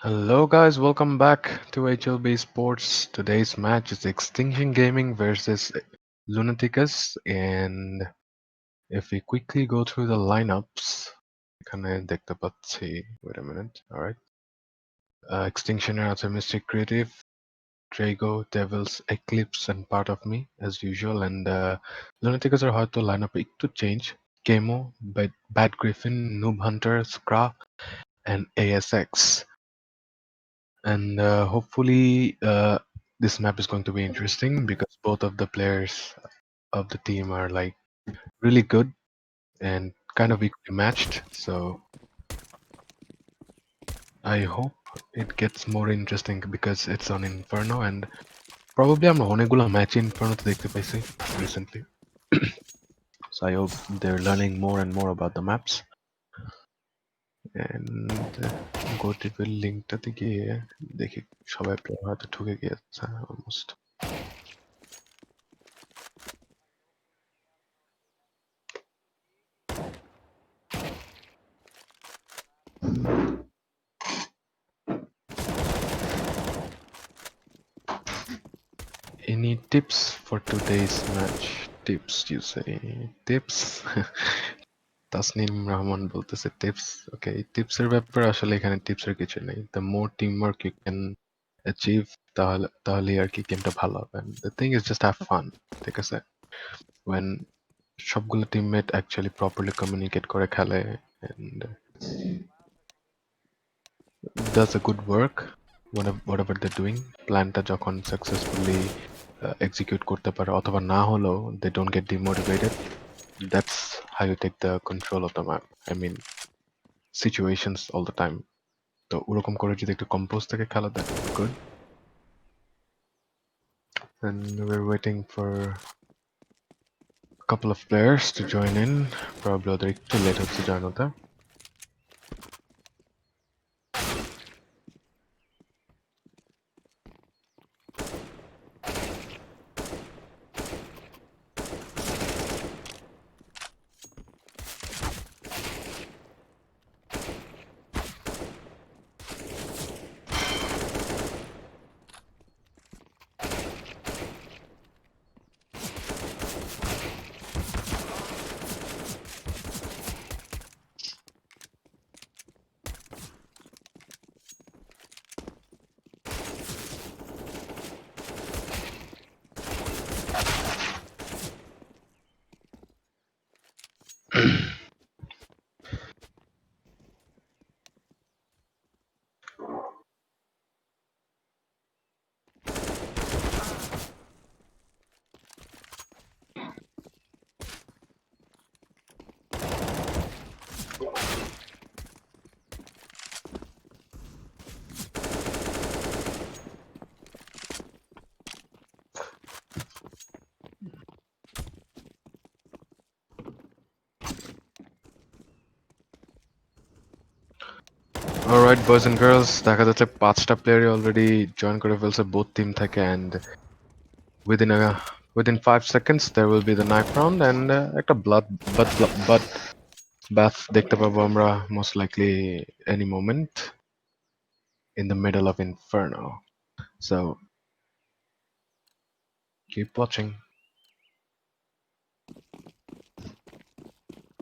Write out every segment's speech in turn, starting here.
Hello guys, welcome back to HLB Sports. Today's match is Extinction Gaming versus Lunaticus, and if we quickly go through the lineups, এখানে দেখতে পাচ্ছি, wait a minute, alright. Extinction আছে Mystic Creative, Drago, Devils, Eclipse and part of me as usual, and Lunaticus এর হয়তো lineup একটু change. Kemo, Bad Griffin, Noob Hunter, Scra and ASX. And hopefully this map is going to be interesting because both of the players of the team are like really good and kind of equally matched. So I hope it gets more interesting because it's on Inferno and probably আমরা অনেকগুলো match Inferno তে দেখতে পাইছি recently. So I hope they're learning more and more about the maps. And গোটিপের লিঙ্কটাতে গিয়ে দেখি সবাই player হয়তো ঢুকে গিয়েছে almost. Any tips for today's match? Tips, you say? Tips? Tasnim Rahman বলতেছে tips. Okay, tips এর ব্যাপারে আসলে এখানে tips এর কিছু নেই. The more teamwork you can achieve, তাহলে আর কি গেমটা ভালো হবে. And the thing is just have fun. ঠিক আছে? When সবগুলো teammate actually properly communicate করে খেলে and does a good work, whatever they're doing, প্ল্যানটা যখন successfully execute করতে পারে অথবা না হলেও they don't get demotivated. That's how you take the control of the map. I mean, situations all the time. তো ওরকম করে যদি একটু compose থেকে খেলা, that would be good. And we're waiting for a couple of players to join in. Probably ওদের একটু late হচ্ছে join হতে. Alright, boys and girls, দেখা যাচ্ছে 5টা প্লেয়ারই অলরেডি জয়েন করে ফেলছে both টিম থেকে, and within 5 seconds there will be the knife round and একটা blood bath দেখতে পাবো আমরা most likely any moment in the middle of Inferno. So keep watching.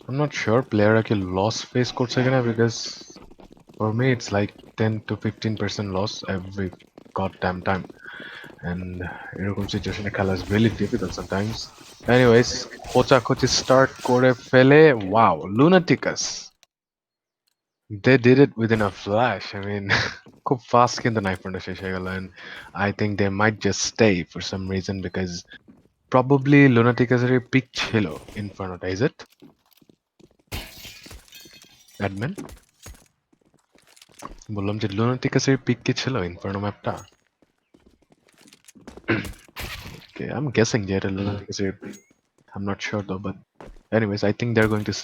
I'm not sure playerরা কি loss face করছে কিনা because for me it's like 10 to 15% loss every goddamn time. And এরকম সিচুয়েশনে খেলা is really difficult sometimes. Anyways, খোঁচাখুচি start করে ফেলে, wow, Lunaticus. They did it within a flash. I mean, খুব fast কিন্তু knife round শেষ হয়ে গেল, and I think they might just stay for some reason because probably Lunaticus এর pick ছিল Inferno-টা, is it? Admin? বললাম যে Lunaticus এর pick কি ছিল Inferno ম্যাপটা? Okay, I'm guessing যে এটা Lunaticus এর pick. I'm not sure though, but anyways, I think they're going to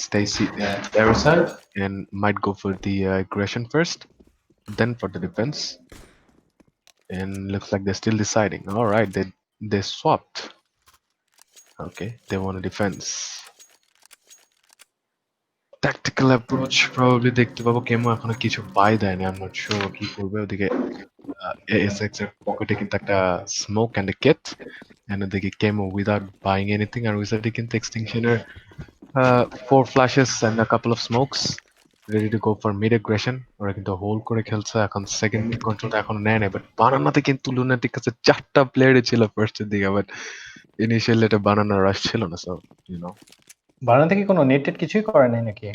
stay side and might go for the aggression first, then for the defense. And looks like they're still deciding. All right, they swapped. Okay, they want a defense. tactical approach probably দেখতে পাবো। Chemo এখনো কিছু by দেয়নি, I'm not sure কি করবে। ওদিকে ASX এর পকেটে কিন্তু একটা smoke and a kit, and ওদিকে কেমো উইদাউট বাইং এনিথিং। আর উইজার্ডে কিন্তু এক্সটিংশনের 4 flashes and a couple of smokes ready to go for mid aggression. ওরা কিন্তু হোল্ড করে খেলছে এখন, সেকেন্ড মিড কন্ট্রোলটা এখন নেয় না। বাট বানানাতে কিন্তু লুনাটিক কাছে 4টা প্লেয়ারই ছিল ফার্স্টের দিকে, বাট ইনিশিয়ালি এটা বানানা রাশ ছিল না। সো বারানা থেকে কোনো নেট টেট কিছুই করে নাই নাকি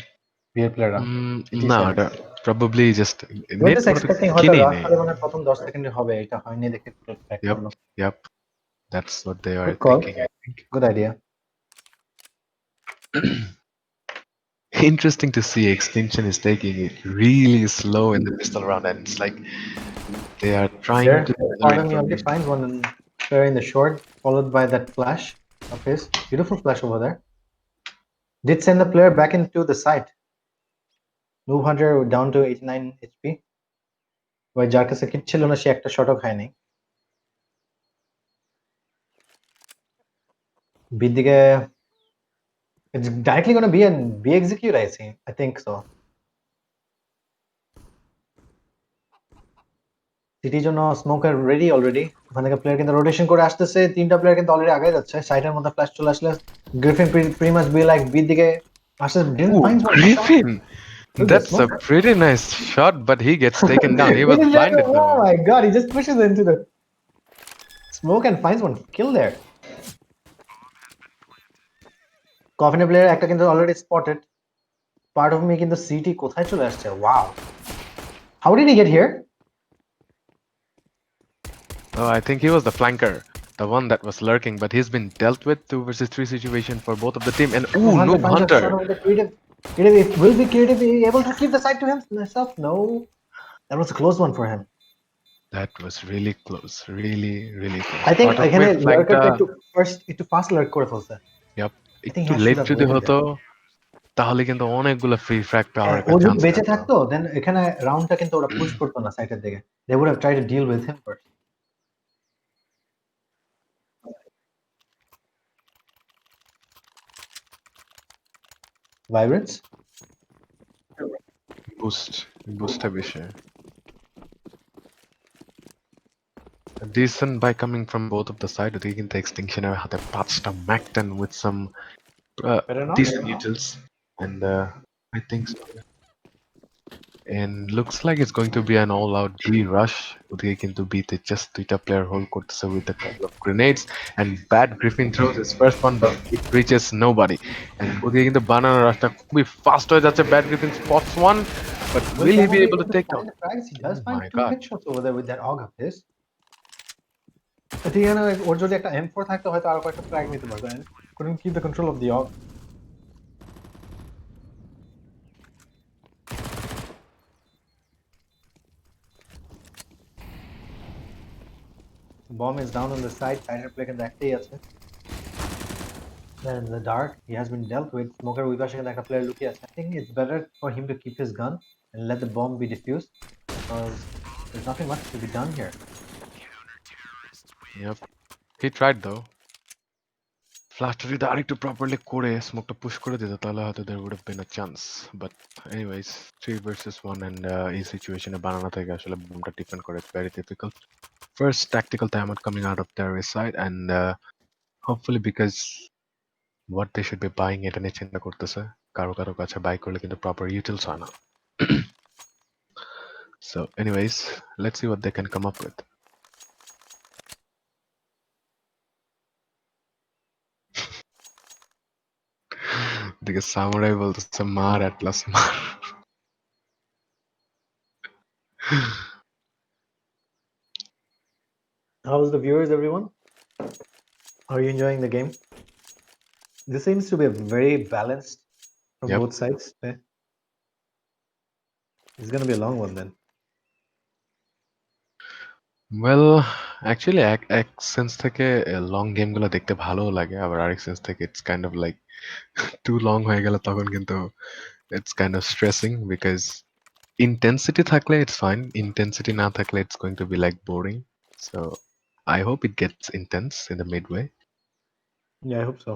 বিএ প্লেয়াররা? না, এটা probably just We're net just মূলত expecting হয়তো কিনেই রাশ নেই। হলে মানে প্রথম 10 সেকেন্ডে হবে, এটা হয়নি দেখে ব্যাক ইয়াপ করলো। Yup That's what they are Good call. thinking, I think. Good idea. Interesting to see Extinction is taking it really slow in the pistol round, and it's like they are trying There, to gather pardon me, only information. finds one player in the short, followed by that flash of his. Beautiful flash over there. Did send the player back into the site. Move Hunter down to 89 HP. Why যার কাছে kit ছিল না সে একটা শটও খায়নি। বির দিকে it's directly going to be execute, I think so. সিটির জন্য স্মোকার রেডি অলরেডি। ওখান থেকে প্লেয়ার কিন্তু রোটেশন করে আসতেছে, 3টা প্লেয়ার কিন্তু অলরেডি আগে যাচ্ছে। সাইডের মধ্যে ফ্ল্যাশ চলে আসলে Griffin pretty much be like বির দিকে আসলে didn't Ooh, find one shot. Griffin! Look at the That's a smoke. pretty nice shot, but he gets taken down. He was blinded Oh though. my god, he just pushes into the smoke and finds one kill there. কফিনের player একটা কিন্তু already spotted. Part of me কিন্তু CT কোথায় চলে আসছে, wow. How did he get here? Oh, I think he was the flanker, the one that was lurking, but he's been dealt with 2 versus 3 situation for both of the team. And ooh, Noob Finds a Hunter! shot over the creative. Will be creative be able to keep the side to himself? No. That was a close one for him. That was really close, really close. I think Part of এখানে me flanked লার্কারটা একটু fast Lark করে ফেলছে। Yep, I think he একটু should late have যদি waited হতো there. তাহলে কিন্তু অনেকগুলো ফ্রি ফ্র্যাগ পাওয়ার হ্যাঁ, ও একটা যদি চান্স বেঁচে থাকতো। থাকতো দেন এখানে রাউন্ডটা কিন্তু ওরা পুশ করতো না সাইডের দিকে। They would have tried to deal with him first. Vibrance? বুস্টটা বেশি। Decent by coming from both of the side. ওদিকে কিন্তু এক্সটিংশনের হাতে 5টা ম্যাকটেন with some Better not? decent utils, and I think so. And looks like it's going to be an all-out B rush. ওদিকে কিন্তু B তে just 2টা player hold করতেছে with a couple of grenades, and bad Griffin throws his first one but it reaches nobody. And ওদিকে কিন্তু বানানো রাশটা খুবই fast হয়ে যাচ্ছে। Bad Griffin spots one, but will he be able to take down? Find the frags? He does Oh find my 2 god. headshots over there with that AUG of his. এখানে ওর যদি একটা M4 থাকতো হয়তো আরো কয়েকটা ফ্র্যাগ নিতে পারতো। Couldn't keep the control of the AUG. Bomb is down on the side. Sider play কিন্তু একটাই আছে। Then in the dark, he has been dealt with. Smoker ওই পাশে কিন্তু একটা প্লেয়ার লুকিয়ে আছে। I think it's better for him to keep his gun and let the bomb be defused because there's nothing much to be done here. Yep. He tried though. ফ্ল্যাশটা যদি আরেকটু properly করে স্মোকটা push করে দিত তাহলে হয়তো there would have been a chance. But anyways, 3 versus 1, and এই সিচুয়েশনে বানানা থেকে আসলে বোমটা ডিফেন্ড করে it's very difficult. First tactical timeout coming out of their side, and hopefully because what they should be buying এটা নিয়ে চিন্তা করতেছে। কারো কাছে বাই করলে কিন্তু প্রপার ইউটিলস হয় না। So anyways, let's see what they can come up with. দিকে সামুরাই বলতেছে মার অ্যাটলাস মার। How's the viewers, everyone? Are you enjoying the game? This seems to be a very balanced from Yep. both sides. It's gonna be a long one then. Well actually এক sense থেকে long গেমগুলো দেখতে ভালোও লাগে, আবার আরেক sense থেকে it's kind of like to long হয়ে গেলে তখন কিন্তু it's kind of tracing, because intensity থাকলে ইটস ফাইন, ইন্টেন্সিটি না থাকলে it's going to be like boring. So I hope it gets intense in the mid way. Yeah, I hope so.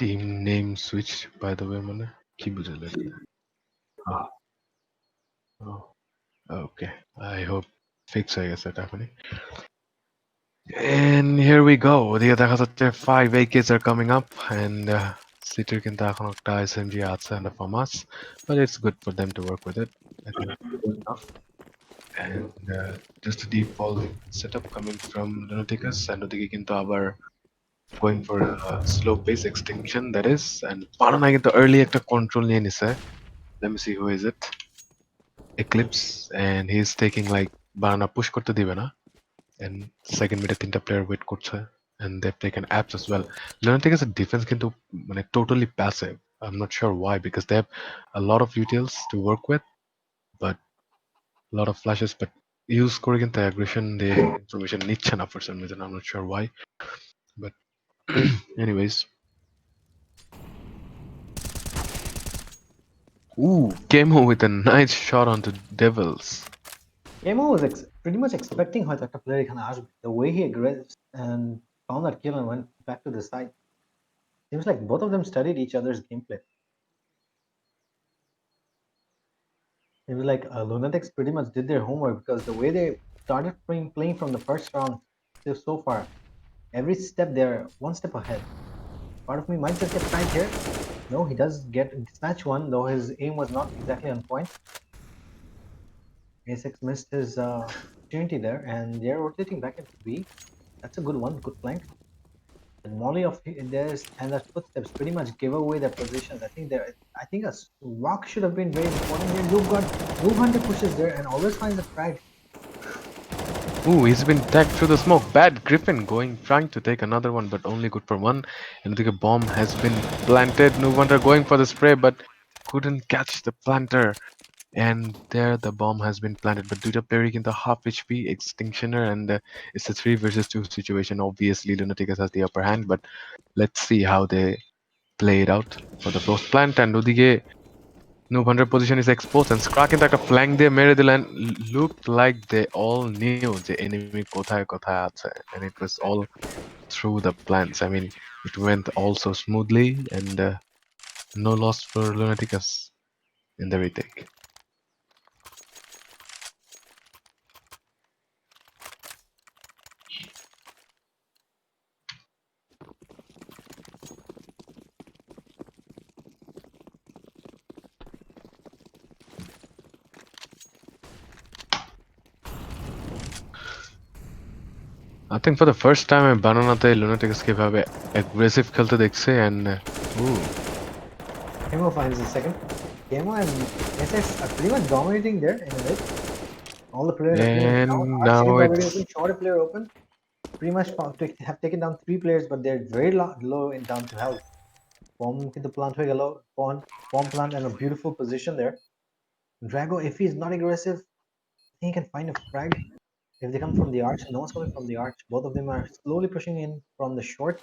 team name switch by the way মানে কি বুঝালে oh, oh, okay I hope fix হয়ে গেছে এটা এখনই and here we go ওদিকে দেখা যাচ্ছে 5 AKs are coming up and সিটির কিন্তু এখন একটা SMG আছে and a FAMAS but it's good for them to work with it I think good enough and just a deep wall setup coming from Lunaticus and ওদিকে কিন্তু আবার going for a slow pace extinction that is and Banana কিন্তু early একটা control নিয়ে নিছে let me see who is it Eclipse and he's taking like Banana push করতে দিবে না and second mid তিনটা player wait করছে and they've taken apps as well Lunaticus defense কিন্তু মানে totally passive I'm not sure why because they have a lot of utils to work with but a lot of flashes but use করে কিন্তু aggression দিয়ে information নিচ্ছে না for some reason I'm not sure why but anyways ooh Kemo with a nice shot onto Devils Emo was pretty much expecting হয়তো একটা player এখানে আসবে. The way he aggressed and found that kill and went back to the side. Seems like both of them studied each other's gameplay. It was like Lunatics pretty much did their homework because the way they started playing from the first round to so far, every step they're one step ahead. Part of me might just get fragged here. No, he does get dispatch one, though his aim was not exactly on point. A6 missed his opportunity there, and they're rotating back into B. That's a good one, good flank. The molly of theirs and that footsteps pretty much give away their positions. I think a rock should have been very important here. You've got Move Hunter pushes there and always finds a frag. ooh he's been tagged through the smoke bad Griffin going trying to take another one but only good for one and I think a bomb has been planted no wonder going for the spray but couldn't catch the planter and there the bomb has been planted but দুইটা player কিন্তু half HP extinctioner and it's a 3 versus 2 situation obviously Lunaticus has the upper hand but let's see how they play it out for the first plant and ওদিকে Noob Hunter position is exposed and Skra কিন্তু একটা flank দিয়ে মেরে দিলেন looked like they all knew যে enemy কোথায় কোথায় আছে and it was all through the plants I mean it went all so smoothly and no loss for Lunaticus in the retake. I think for the first time আমি বানানাতে Lunaticus কিভাবে aggressive খেলতে দেখছি and ooh Kemo finds the second. Kemo and SS are pretty much dominating there in a bit. All the players are pretty much down. and Arch now is already it's open, short a player open. Pretty much have taken down 3 players, but they're very low and down to health. Bomb the plant হয়ে গেল, bomb plant and a beautiful position there. Drago, if he's not aggressive, I think he can find a frag. If they come from the arch, no one's coming from the arch. Both of them are slowly pushing in from the short.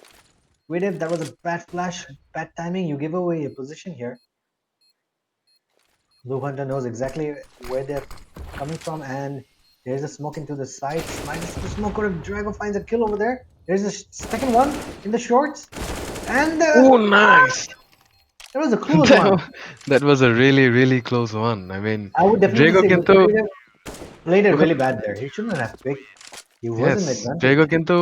Wait, if that was a bad flash, bad timing. You give away a position here. Blue Hunter knows exactly where they're coming from, and there's a smoke into the side. Slides the smoke, or Drago finds a kill over there. There's a second one in the shorts, and oh nice that was a close that, one. that was a really close one I mean I would definitely Drago say কিন্তু Mr. Creative played it really bad there. He shouldn't have picked. He was yes in advantage. Drago কিন্তু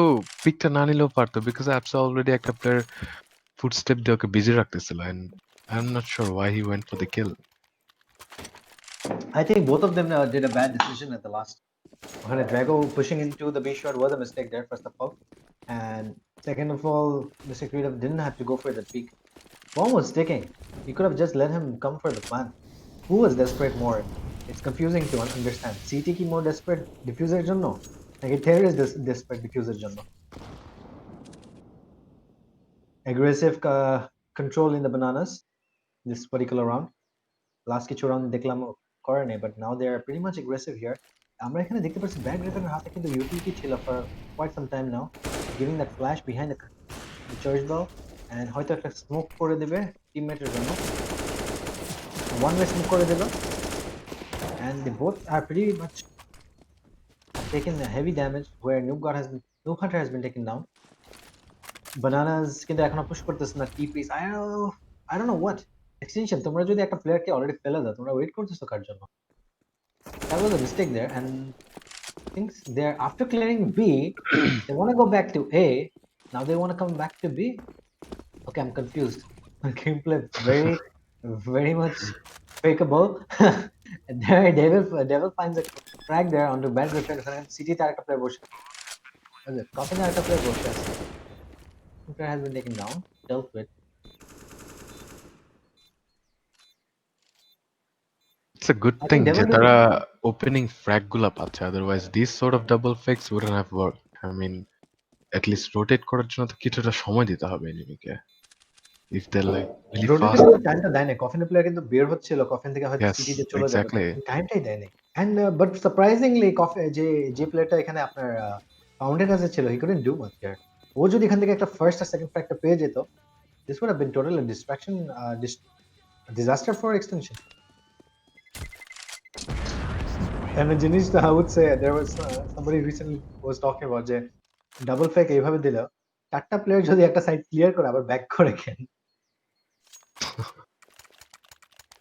পিকটা না নিলেও পারতো because Apps already একটা player footstep দিয়ে ওকে busy রাখতেছিল and I'm not sure why he went for the kill. I think both of them did a bad decision at the last. Drago pushing into the B shot was a mistake there, first of all. And second of all, Mr. Creative didn't have to go for the peak. Bomb was sticking. He could have just let him come for the plant. Who was desperate more? It's confusing to understand. CT ki more desperate diffuser জন্য? Like Terror is desperate diffuser জন্য. Aggressive control in the bananas this particular round. Last কিছু round দেখলাম করে নেই, but now they are pretty much aggressive here. আমরা এখানে দেখতে পাচ্ছি ব্যাক গ্রিফিনের হাতে কিন্তু ইউটিলিটি ছিল for quite some time now, giving that flash behind the church bell and হয়তো একটা স্মোক করে দেবে টিমমেটের জন্য, one way smoke করে দিল and they both are pretty much taken heavy damage where Noob Hunter has been taken down. bananas কিন্তু এখনো push করতেছে না টি piece I don't know what extension তোমরা যদি একটা প্লেয়ারকে অলরেডি ফেলে দাও তোমরা ওয়েট করতেছো কার জন্য that was a mistake there and things there after clearing B they want to go back to A now they want to come back to B okay I'm confused gameplay very much fakeable and there devil finds a crack there onto bad Griffin and City তে আরেকটা player বসে আছে কফিনে আরেকটা player বসে আছে player has been taken down dealt with It's a good I thing think যে devil did তারা opening frag গুলা পাচ্ছে, otherwise this sort of double fakes wouldn't have worked. I mean, at least rotate করার জন্য তো কিছুটা সময় দিতে হবে এনিমিকে, if they're like really রোটেটে fast. কিন্তু টাইমটা দেয় নাই কফিনের প্লেয়ার কিন্তু বের হচ্ছিল কফিন থেকে হয়তো Yes, সিটিতে চলে যাবে বাট exactly. টাইমটাই দেয় নাই এন্ড বাট সারপ্রাইজিংলি কফি যে প্লেয়ারটা এখানে আপনার ফাউন্ডের কাছে ছিল he couldn't do much here ও যদি এখান থেকে একটা ফার্স্ট আর সেকেন্ড ফ্র্যাগটা পেয়ে যেত this would have been total destruction disaster for extinction and the জিনিসটা I would say there was somebody recently was talking about যে ডাবল ফেক এইভাবে দিল চারটা প্লেয়ার যদি একটা সাইড ক্লিয়ার করে আবার ব্যাক করে কেন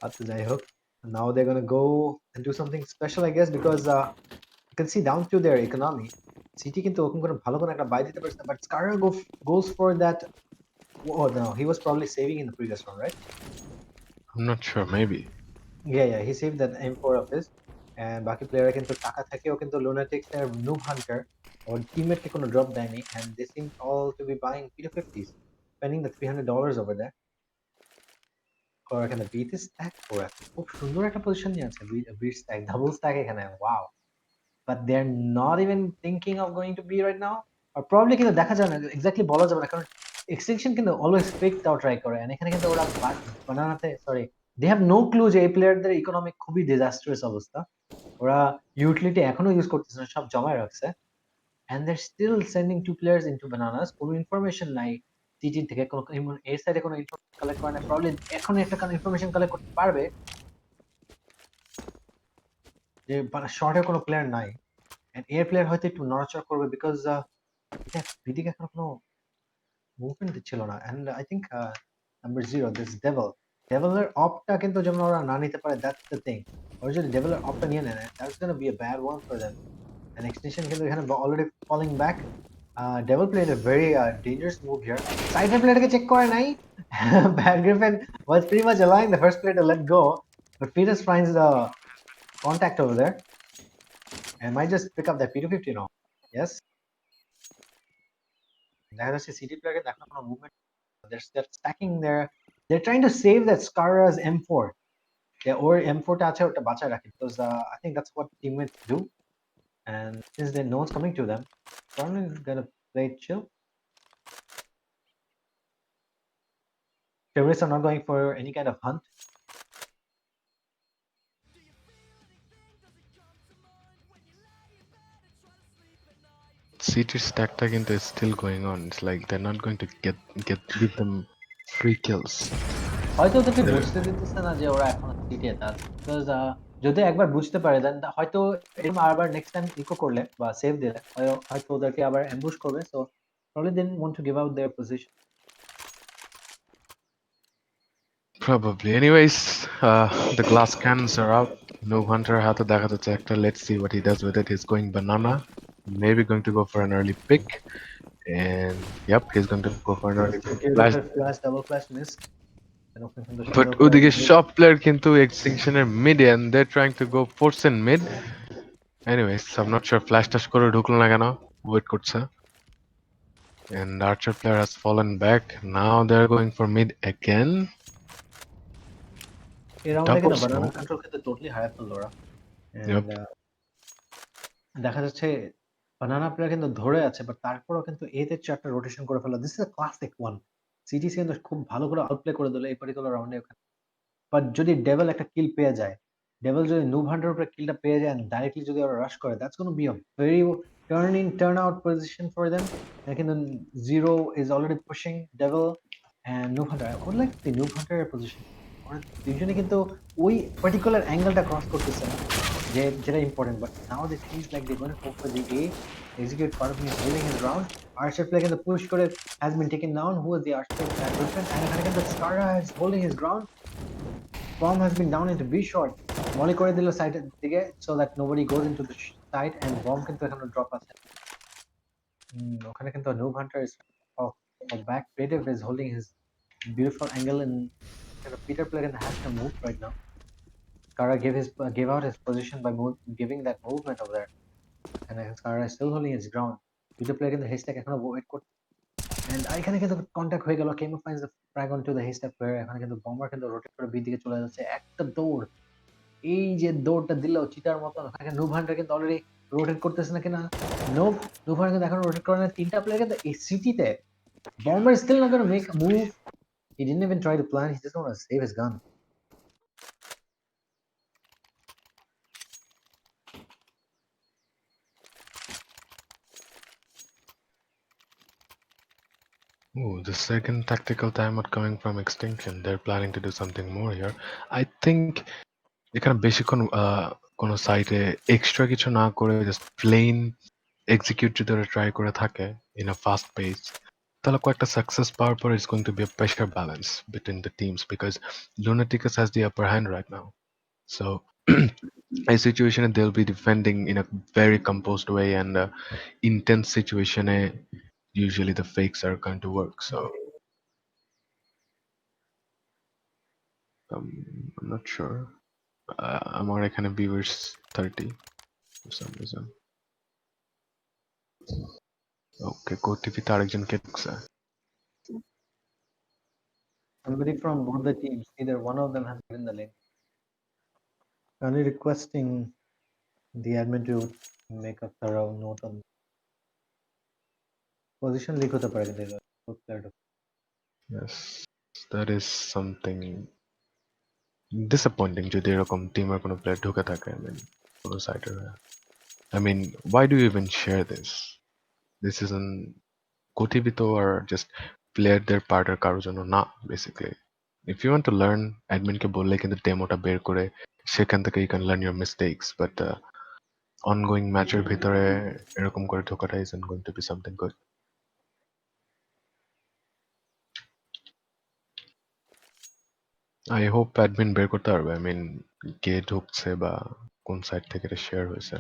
আচ্ছা যাই হোক now they're gonna go and do something special I guess because you can see down to their economy city কিন্তু ওরকম করে ভালো করে একটা বাই দিতে পারছে but Scarra goes for that oh no he was probably saving in the previous round right I'm not sure, maybe. yeah he saved that M4 of his and বাকি প্লেয়াররা কিন্তু টাকা থেকেও কিন্তু Lunatics এর Noob Hunter ওর টিমমেটকে কোনো drop দেয়নি and they seem all to be buying P250s spending the $300 over there or এখানে বিট স্ট্যাক করে খুব সুন্দর একটা পজিশন নিয়ে আছে বিট স্ট্যাক ডাবল স্ট্যাক এখানে wow but they are not even thinking of going to B right now আর probably কিন্তু দেখা যায় না এক্স্যাক্টলি বলা যাবে না কারণ এক্সটেনশন কিন্তু অলওয়েজ ফেক তাও ট্রাই করে এন্ড এখানে কিন্তু ওরা বানানাতে sorry they have no clue যে এই প্লেয়ারদের ইকোনমিক খুবই ডিজাস্ট্রাস অবস্থা ওরা ইউটিলিটি এখনো ইউজ করতেছে না সব জমায় রাখছে and they're still sending two players into bananas কোনো ইনফরমেশন নাই টিটি থেকে কোনো এর সাইডে কোনো ইনফরমেশন কালেক্ট করে না প্রবলি এখন একটা কারণ ইনফরমেশন কালেক্ট করতে পারবে যে শর্টে কোনো প্লেয়ার নাই এন্ড এর প্লেয়ার হয়তো একটু নড়াচড়া করবে বিকজ এটা বিদিকে এখন কোনো মুভমেন্ট দিচ্ছিল না and I think number 0 this ডেভেলের অফটা কিন্তু যেমন ওরা না নিতে পারে দ্যাটস দ্য থিং ওরা যদি ডেভেলের অফটা নিয়ে নেয় that's gonna be a bad one for them and extension কিন্তু এখানে already falling back devil played a very dangerous move here side player K check করে নাই bad griffin was pretty much allowing the first player to let go but Fetus finds the contact over there and might just pick up that P250 now yes দেখা যাচ্ছে city প্লেয়ারকে দেখানো কোনো movement they're stacking there they're trying to save that Scarra's M4 or M4 টা আছে ওটা বাঁচায় রাখে because I think that's what teammates do and since no one's coming to them probably gonna play chill terrorists are not going for any kind of hunt City's stackটা কিন্তু is still going on. It's like they're not going to give them free kills. হয়তো ওদেরকে বুঝতে দিতেছে না যে ওরা এখন city তার বিকজ যদি একবার বুঝতে পারে দেন হয়তো এরকম আবার নেক্সট টাইম ইকো করলে বা সেভ দিলে হয়তো ওদেরকে আবার অ্যাম্বুশ করবে so probably didn't want to give out their position Probably. Anyways, the glass cannons are out. No hunter হাতে দেখা যাচ্ছে একটা. Let's see what he does with it. He's going banana. Maybe going to go for an early pick. And yep, he's going to go for an early pick. Flash. flash double flash miss and open from the But সুন্দর করে ওদিকে shop player কিন্তু extinction এর mid and they're trying to go force in mid. Anyways, I'm not sure flash touch করে ঢুকলো না কেন. Wait করছে. And archer player has fallen back. Now they're going for mid again. এই রাউন্ডে Double কিন্তু বানানা smoke. কন্ট্রোল কিন্তু totally হারায় ফেললো ওরা Yep. এন্ড দেখা যাচ্ছে বানানা প্লেয়ার কিন্তু ধরে আছে বাট তারপরেও কিন্তু এতে চারটা রোটেশন করে ফেললো this is a classic one CTC কিন্তু খুব ভালো করে আউটপ্লে করে দিল এই পার্টিকুলার রাউন্ডে বাট যদি ডেভেল একটা কিল পেয়ে যায় ডেভেল যদি নুব হান্টার উপরে কিলটা পেয়ে যায় ডাইরেক্টলি যদি ওরা রাশ করে that's gonna be a very turn in turn out position for them কিন্তু zero is already pushing devil and noob hunter I would like the noob হান্টারের পজিশন ওরা দুইজনে কিন্তু ওই পার্টিকুলার অ্যাঙ্গেলটা ক্রস করতেছে না যেটা important but now this is like they gonna go for the A Execute part of me is holding his ground. Archer player in the push করে has been taken down. Who is the Archer Griffin? And এখানে কিন্তু Skara is holding his ground. Bomb has been down into B short. Molly করে দিল সাইডের দিকে so that nobody goes into the side and bomb কিন্তু এখানে drop আছে। ওখানে কিন্তু Noob Hunter is back. Creative is holding his beautiful angle and kind of Peter player has to move right now. Skara gave out his position by giving that movement over there. And Skara is still holding his ground. Peter player in the haystack এখনো wait করতে and এখানে কিন্তু contact হয়ে গেল Kemo finds the frag onto the haystack player এখানে কিন্তু bomber কিন্তু rotate করে বি দিকে চলে যাচ্ছে একটা দৌড় এই যে দৌড়টা দিল চিতার মতন এখানে নুব হান্টার কিন্তু অলরেডি রোটেট করতেছে না কিনা নুব হান্টার কিন্তু এখন রোটেট করে না তিনটা প্লেয়ার কিন্তু এই সিটিতে bomber still not gonna make a move he didn't even try to plan he just want to save his gun Ooh, the second tactical timeout coming from Extinction. They're planning to do something more here. I think এখানে বেশিক্ষণ কোনো সাইটে extra কিছু না করে just plane execute যদি ওরা try করে থাকে ইন আ ফাস্ট পেস তাহলে কয়েকটা সাকসেস পাওয়ার পর it's going to be a pressure balance between the teams because Lunaticus has the upper hand right now. So a situation they'll be defending in a very composed way and intense situation usually the fakes are going to work. So I'm not sure. আমার এখানে viewers 30 for some reason. Okay, কোটিভিতে আরেকজনকে ঢুকছে। somebody from both the teams either one of them has given the link only requesting the admin to make a thorough note on position leak হতে পারে কিন্তু Yes, that is something disappointing যদি এরকম টিমের কোনো player ঢুকে থাকে I mean কোনো সাইডের I mean why do you even share this? This isn't কোটিভি তো আর just প্লেয়ারদের পার্টের কারোর জন্য না basically. If you want to learn অ্যাডমিনকে বললে কিন্তু ডেমোটা বের করে সেখান থেকে you can learn your mistakes but ongoing ম্যাচের ভিতরে এরকম করে ঢোকাটা isn't going to be something good. I hope admin বের করতে পারবে I mean কে ঢুকছে বা কোন সাইড থেকে এটা শেয়ার হয়েছে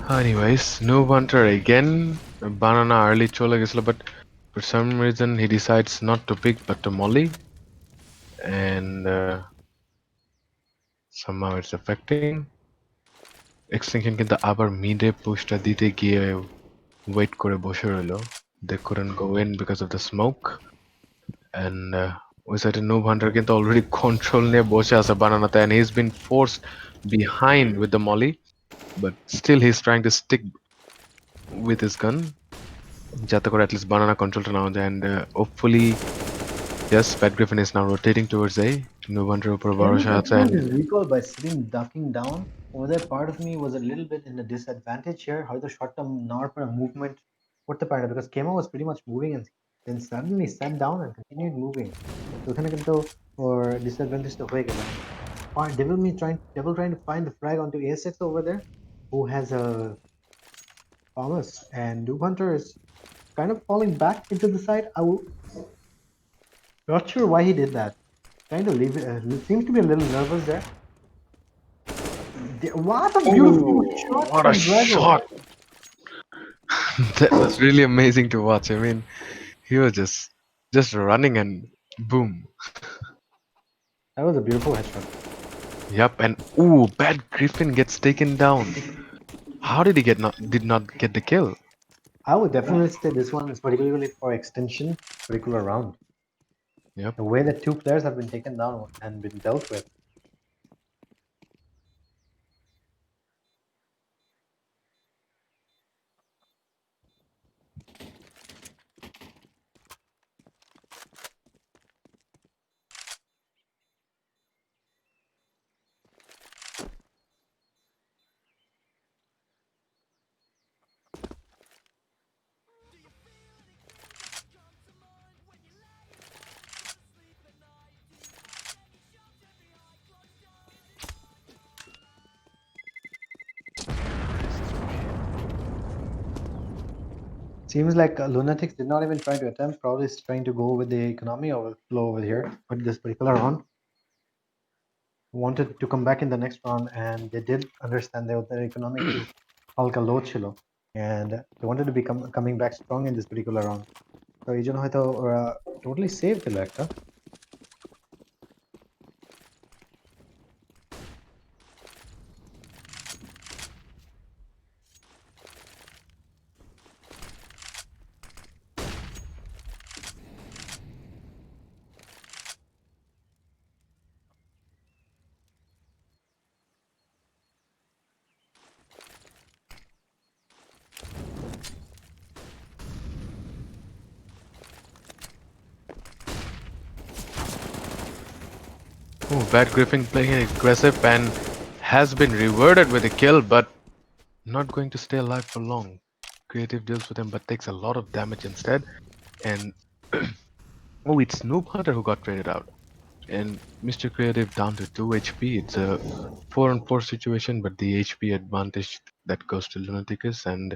Anyways, no Hunter again. Banana early চলে গেছিল but for some reason he decides not to pick but to molly and somehow it's affecting Extinction কিন্তু আবার মিডে পুশটা দিতে গিয়ে ওয়েট করে বসে রইল they couldn't go in because of the smoke and ওই সাইডে নো হান্টার কিন্তু অলরেডি কন্ট্রোল নিয়ে বসে আছে বানানাতে and he's been forced behind with the molly but still he's trying to stick with his gun যাতে করে at least banana controlটা নেওয়া যায় and hopefully yes Pat Griffin is now rotating towards A no wonder উপর ভরসা আছে and his recall by sitting ducking down over there part of me was a little bit in a disadvantage here হয়তো short term নেওয়ার পরে movement করতে পারে না because Kemo was pretty much moving and then suddenly sat down and continued moving তো ওখানে কিন্তু ওর disadvantage টা হয়ে গেল devil trying to find the frag onto A6 over there who has a Thomas and Noob Hunter is kind of falling back into the side not sure why he did that kind of seems to be a little nervous there what a beautiful shot what from a Drago. shot that was really amazing to watch I mean he was just running and boom That was a beautiful headshot. yep and ooh Pat Griffin gets taken down how did he did not get the kill I would definitely say this one is particularly for extension, particular round. yep The way that two players have been taken down and been dealt with. Seems like Lunatics did not even try to attempt. Probably is trying to go with the economy overflow over here. But this particular round wanted to come back in the next round, and they did understand that their economy একটু হালকা low ছিল, and they wanted to be coming back strong in this particular round. So এই জন্য হয়তো ওরা totally save দিল একটা. Oh, Bad Griffin playing aggressive and has been rewarded with a kill, but not going to stay alive for long. Creative deals with him, but takes a lot of damage instead. And oh, it's Noob Hunter who got traded out. And Mr. Creative down to 2 HP. It's a 4 on 4 situation, but the HP advantage that goes to Lunaticus and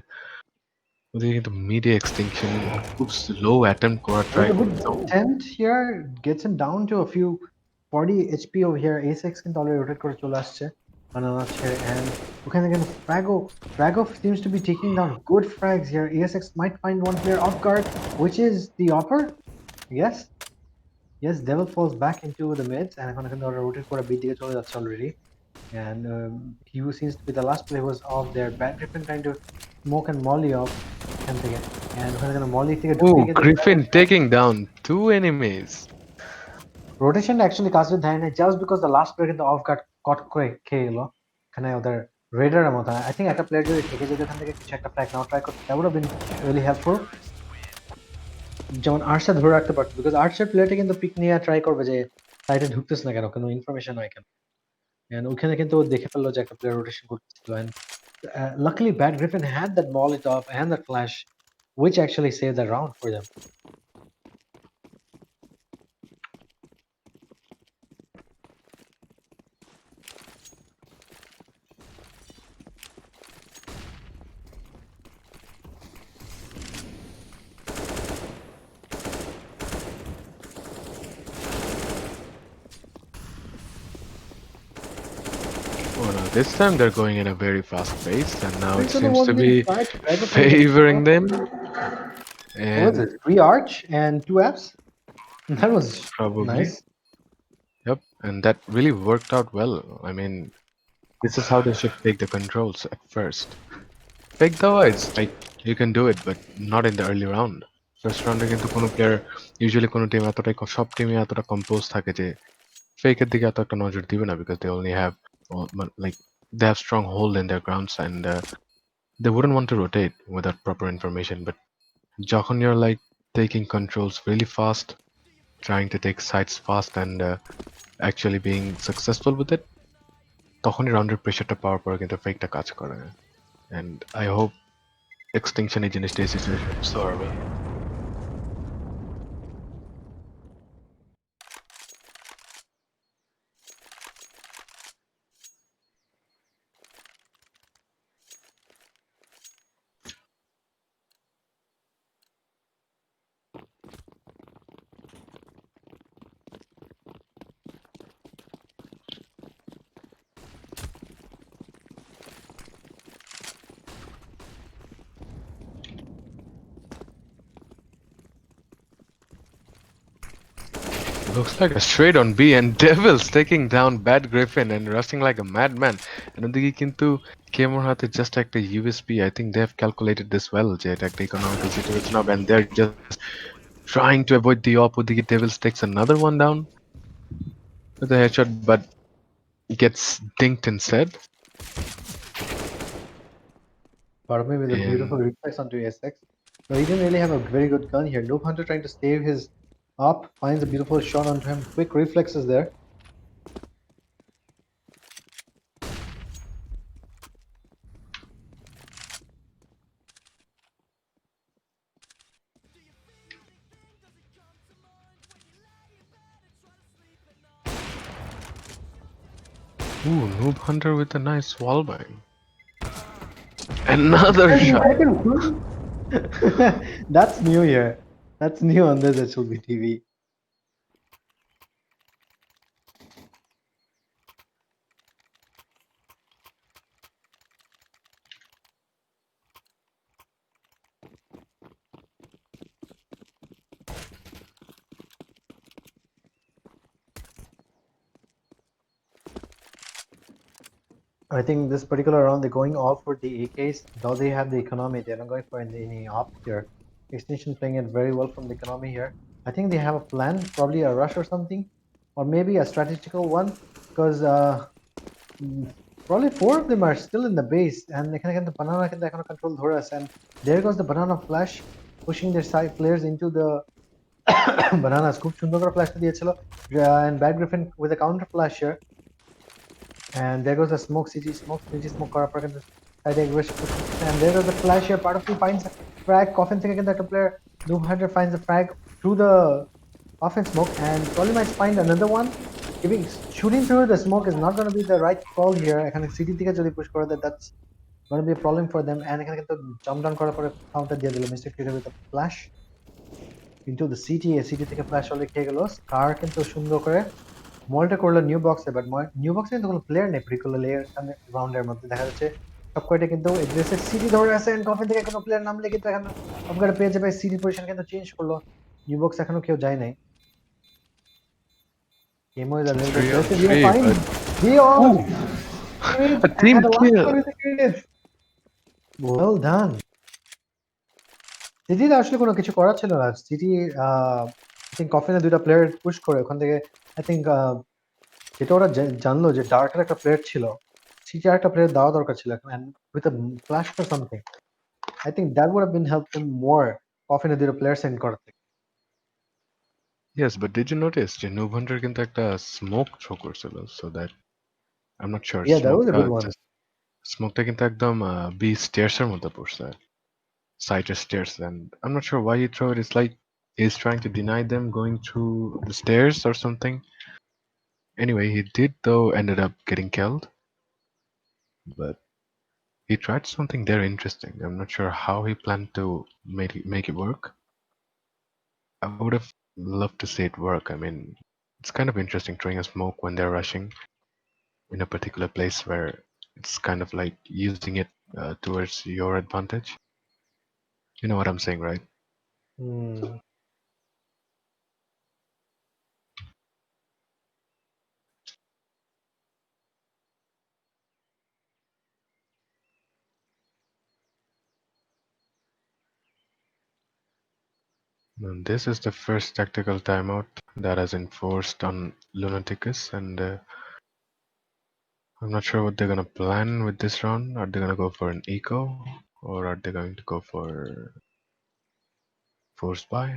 ওদিকে কিন্তু media extinction খুব slow attempt করা That try was a good করছে attempt here. Gets him down to a few 40 HP over here. A6 কিন্তু already rotate করে চলে আসছে banana chair, and ওখানে কিন্তু Frago seems to be taking down good frags here. ASX might find one player off guard, which is the upper. Yes, Devil falls back into the mids, and এখন কিন্তু ওরা rotate করে B দিকে চলে যাচ্ছে already. And he who seems to be the last player was off there. Bad Griffin trying to smoke and molly off এখান থেকে, and ওখানে কিন্তু molly থেকে ঢুকে Oh, গিয়ে Griffin taking down 2 enemies. rotation actually কাজ দেয় না, just because the last player কিন্তু off guard caught করে খেয়ে গেল এখানে ওদের রেডারের মতো. I think একটা প্লেয়ার যদি থেকে যেত এখান থেকে কিছু একটা ফ্ল্যাগ নাও ট্রাই করতে, that would have been really helpful. যেমন আর্টসা ধরে রাখতে পারতো, বিকজ আর্টসের প্লেয়ারটা কিন্তু পিক নিয়ে ট্রাই করবে যে সাইডে ঢুকতেছে না কেন, কোনো ইনফরমেশন হয় কেন, and ওখানে কিন্তু ও দেখে ফেললো যে একটা প্লেয়ার রোটেশন করতেছিল, and luckily Bad Griffin had that Molotov and that flash which actually saved the round for them. Oh no, this time they're going in a very fast pace, and now it We're gonna seems want to the be inside, Frago trying to favoring stop. them. What was And it? 3 arch and 2 apps? That was probably, nice. yep, and that really worked out well. I mean, this is how they should take the controls at first. Fake the it's like you can do it, but not in the early round. First round কিন্তু কোনো player usually কোনো team এতটাই সব টিমে এতটা compose থাকে যে ফেকের দিকে এত একটা নজর দিবে না, because they only have like they have strong hold in their grounds, and they wouldn't want to rotate without proper information. But যখন you're like taking controls really fast, trying to take sides fast, and actually being successful with it, তখনই রাউন্ডের প্রেশারটা পাওয়ার পরে কিন্তু ফেকটা কাজ করে। And I hope Extinction এই জিনিসটা এই সিচুয়েশনে বুঝতে পারবে। Looks like a straight on B, and Devils taking down Bad Griffin and rushing like a madman. And ওদিকে কিন্তু কেমোর হাতে just একটা USP. I think they have calculated this well যে এটা একটা economical situation হবে, and they're just trying to avoid the op. ওদিকে Devils takes another one down with a headshot, but gets dinked instead. Barbe with a beautiful And reflex onto ASX. So he didn't really have a very good gun here. Noob Hunter trying to save his up, finds a beautiful shot onto him. Quick reflexes there. ooh, Noob Hunter with a nice wall bang. Another shot. That's new here. That's new on this HLB TV. I think this particular round they're going all for the AKs. Though they have the economy, they're not going for any ops here. Extinction playing it very well from the economy here. I think they have a plan, probably a rush or something, or maybe a strategical one, because probably four of them are still in the base, and এখানে কিন্তু banana কিন্তু এখনো control ধরে আছে, and there goes the banana flash, pushing their side players into the bananas. খুব সুন্দর করে flash দিয়েছিল, and Bad Griffin with a counter flash here. And there goes the smoke, CG smoke করার পর কিন্তু side aggression pushing, and there goes the flash here. Part of the finds a frag. Coffin থেকে কিন্তু একটা player Doomhunter finds a frag through the Coffin smoke, and probably might find another one. Giving shooting through the smoke is not going to be the right call here. এখানে city থেকে যদি push করে দেয়, that's going to be a problem for them. And এখানে কিন্তু jump down করার পরে counter দিয়ে দিল Mr. Creator with a flash into the CT. City থেকে flash অলরেডি খেয়ে গেল। স্কার কিন্তু সুন্দর করে মলটা করলো নিউ বক্সে, বাট নিউ বক্সে কিন্তু কোনো প্লেয়ার নেই প্রিকুলার রাউন্ডের মধ্যে। দেখা যাচ্ছে সব কয়টা কিন্তু এগ্রেসিভ সিটি ধরে আছে, এন্ড কফিন থেকে কোনো প্লেয়ার নামলে কিন্তু এখন সবকটা পেয়ে যাবে। সিটি পজিশন কিন্তু চেঞ্জ করলো, নিউ বক্স এখনো কেউ যায় নাই। Emo is a It's a little bit 3 on aggressive. We 3, find but Dion ooh, a team and the last kill. one is the creative. Well done. সিটির আসলে কোনো কিছু করার ছিল না। সিটি আই থিঙ্ক কফিনে দুইটা প্লেয়ার পুশ করে ওখান থেকে আই থিঙ্ক যেটা ওরা জানলো যে ডার্কের একটা প্লেয়ার ছিল, সিটি আর একটা প্লেয়ার দেওয়া দরকার ছিল and with a flash or something. I think that would have been helped them more. কফিনে দুইটা প্লেয়ার সেন্ড করার থেকে। Yes, but did you notice যে Noob Hunter কিন্তু একটা smoke throw করছিল, so that I'm not sure Yeah, that was a smokeটা good one. smokeটা কিন্তু একদম B stairs এর মধ্যে পড়ছে, side stairs, and I'm not sure why he throw it. It's like he's trying to deny them going through the stairs or something. Anyway, he did though ended up getting killed, but he tried something there interesting. I'm not sure how he planned to make it work. I would have loved to see it work. I mean, it's kind of interesting throwing a smoke when they're rushing in a particular place where it's kind of like using it towards your advantage. You know what I'm saying, right? Hmm. And this is the first tactical timeout that has enforced on Lunaticus, and I'm not sure what they're gonna plan with this round. Are they gonna go for an eco, or are they going to go for force buy?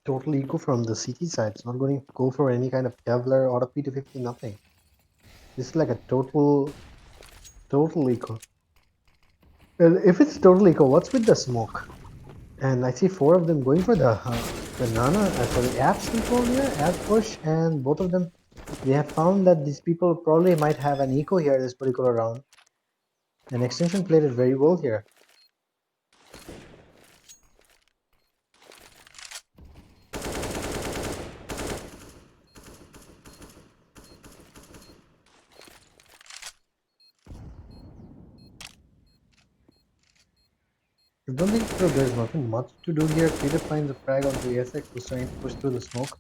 Total eco from the CT side. It's not going to go for any kind of Kevlar or a P250, nothing. This is like a total eco. Well, if it's total eco, what's with the smoke? And I see four of them going for the banana, sorry, apps control here, app push, and both of them, they have found that these people probably might have an eco here this particular round. And extension played it very well here. don't think so. There's nothing much to do here. Peter finds a frag onto ESX, who's trying to push through the smoke.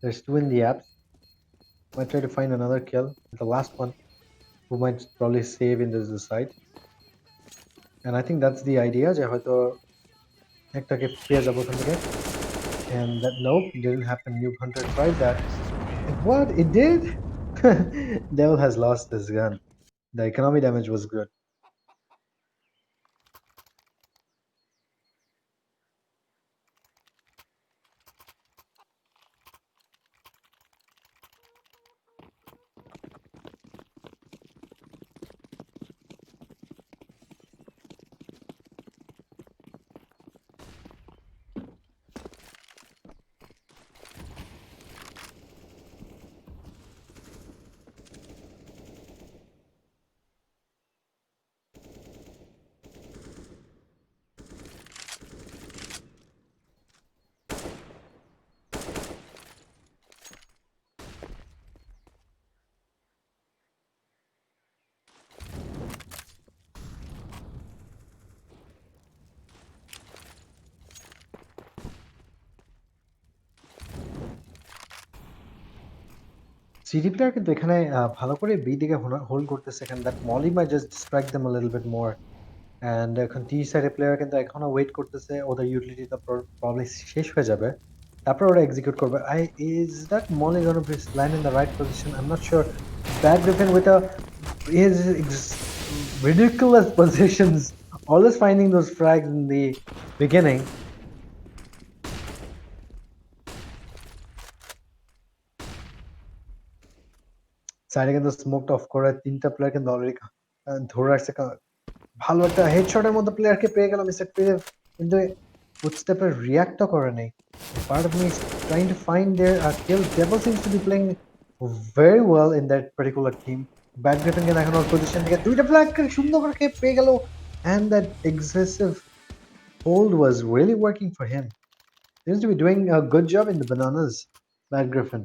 There's 2 in the apps. Might try to find another kill. The last one, who might probably save into the side. And I think that's the idea. যে হয়তো একটাকে পেয়ে যাবো ওখান থেকে. And that nope, didn't happen. Noob Hunter tried that. What? It did? Devil has lost his gun. The economy damage was good. CD player কিন্তু এখানে ভালো করে বি দিকে হোল্ড করতেছে, এখানে that molly might just distract them a little bit more. And এখন T সাইডের player কিন্তু এখনো ওয়েট করতেছে, ওদের ইউটিলিটিটা প্রবলি শেষ হয়ে যাবে, তারপর ওরা এক্সিকিউট করবে। Is that molly gonna be land in the right position? I am not sure. Bad Griffin with a his ridiculous positions, always finding those frags in the beginning. সাইডে কিন্তু স্মোকটা অফ করে 3টা প্লেয়ার কিন্তু already ধরে রাখছে। ভালো একটা হেডশটের মধ্যে প্লেয়ারকে পেয়ে গেল মিস্টার ক্রিয়েটিভ, কিন্তু ফুটস্টেপের রিয়াক্টও করে নেই। Part of me is trying to find their kill. Devil seems to be playing very well in that particular team. Back Griffin কে দেখানোর পজিশন থেকে 2টা প্লেয়ারকে সুন্দর করে পেয়ে গেল, and that excessive hold was really working for him. Seems to be doing a good job in the bananas, Bad Griffin.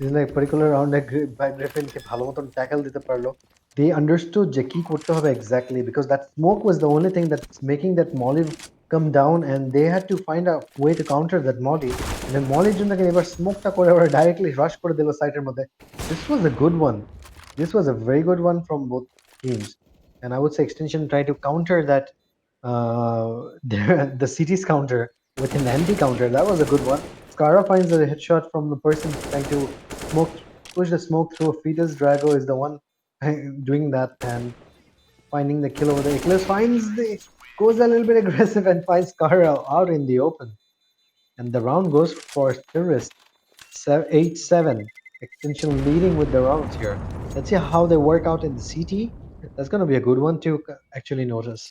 In a particular round Bad Griffin কে ভালো মতন ট্যাকল দিতে পারলো। They understood যে কি করতে হবে exactly, because that smoke was the only thing that's making that molly come down, and they had to find a way to counter that molly. And then mollyর জন্য এবার স্মোকটা করে ওরা directly rush করে দিল সাইটের মধ্যে। This was a good one. This was a very good one from both teams, and I would say Extinction tried to counter that, the city's counter with an anti-counter. That was a good one. Skara finds a headshot from the person trying to push the smoke through. Fetus Drago is the one doing that and finding the kill over there. Eclipse goes a little bit aggressive and finds Skara out in the open. And the round goes for Terrorist. 8-7. Extinction leading with the rounds here. Let's see how they work out in the CT. That's going to be a good one to actually notice.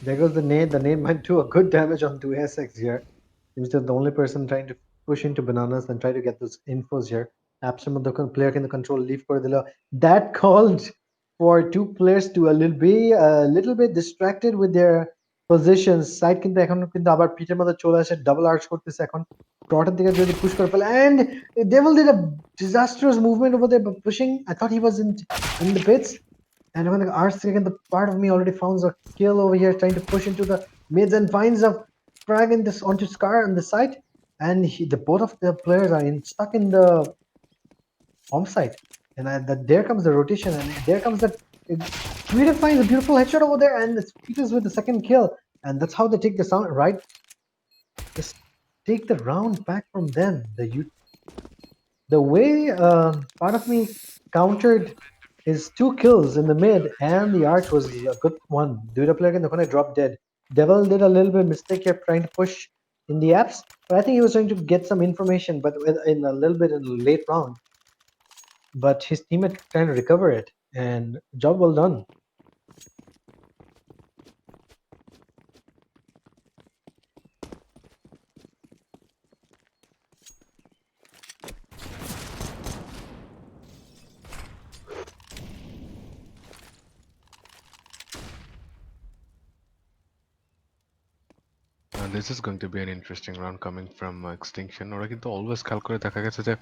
There goes the nade. The nade might do a good damage on 2SX here. Seems to be the only person trying to push into bananas and try to get those infos here. Absent of the player in the control leave for the that called for 2 players to a little bit distracted with their positions. Side কিন্তু এখন কিন্তু আবার পিঠের মধ্যে চলে আসে, double arch করতেছে এখন টর্টের দিকে যদি পুশ করে ফেলে, and Devil did a disastrous movement over there pushing. I thought he was in the pits. And when the arch second, the part of me already found a kill over here trying to push into the mids and finds a frag in this onto Scar on the side. And both of the players are stuck in the home side. And there comes the rotation, and there comes that. Twitter finds a beautiful headshot over there, and it's Peters with the second kill. And that's how they take the sound right. Just take the round back from them. The way part of me countered his two kills in the mid and the arch was a good one. Duda player in the corner dropped dead. Devil did a little bit mistake here trying to push in the apps, but I think he was trying to get some information, but in a little bit in the late round. But his teammate trying to recover it, and job well done. This is going to be an interesting round coming from Extinction. ওরা কিন্তু always খেয়াল করে দেখা গেছে যে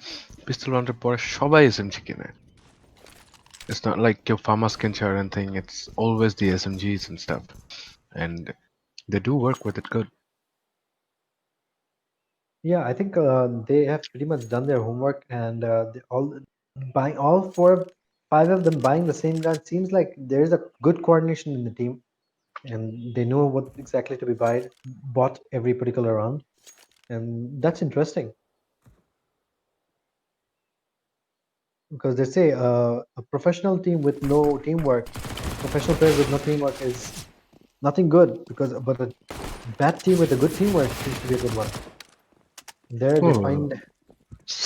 পিস্তল রাউন্ডের পরে সবাই এসএমজি কিনে। It's not like কেউ ফার্মাস কিনছে or anything. It's always the SMGs and stuff, and they do work with it good. Yeah, I think they have pretty much done their homework, and they all buying all four, five of them buying the same gun. Seems like there is a good coordination in the team, and they know what exactly to be bought every particular round, and that's interesting because they say a professional team with no teamwork, professional players with no teamwork is nothing good. But a bad team with a good teamwork seems to be a good one. There they Oh, find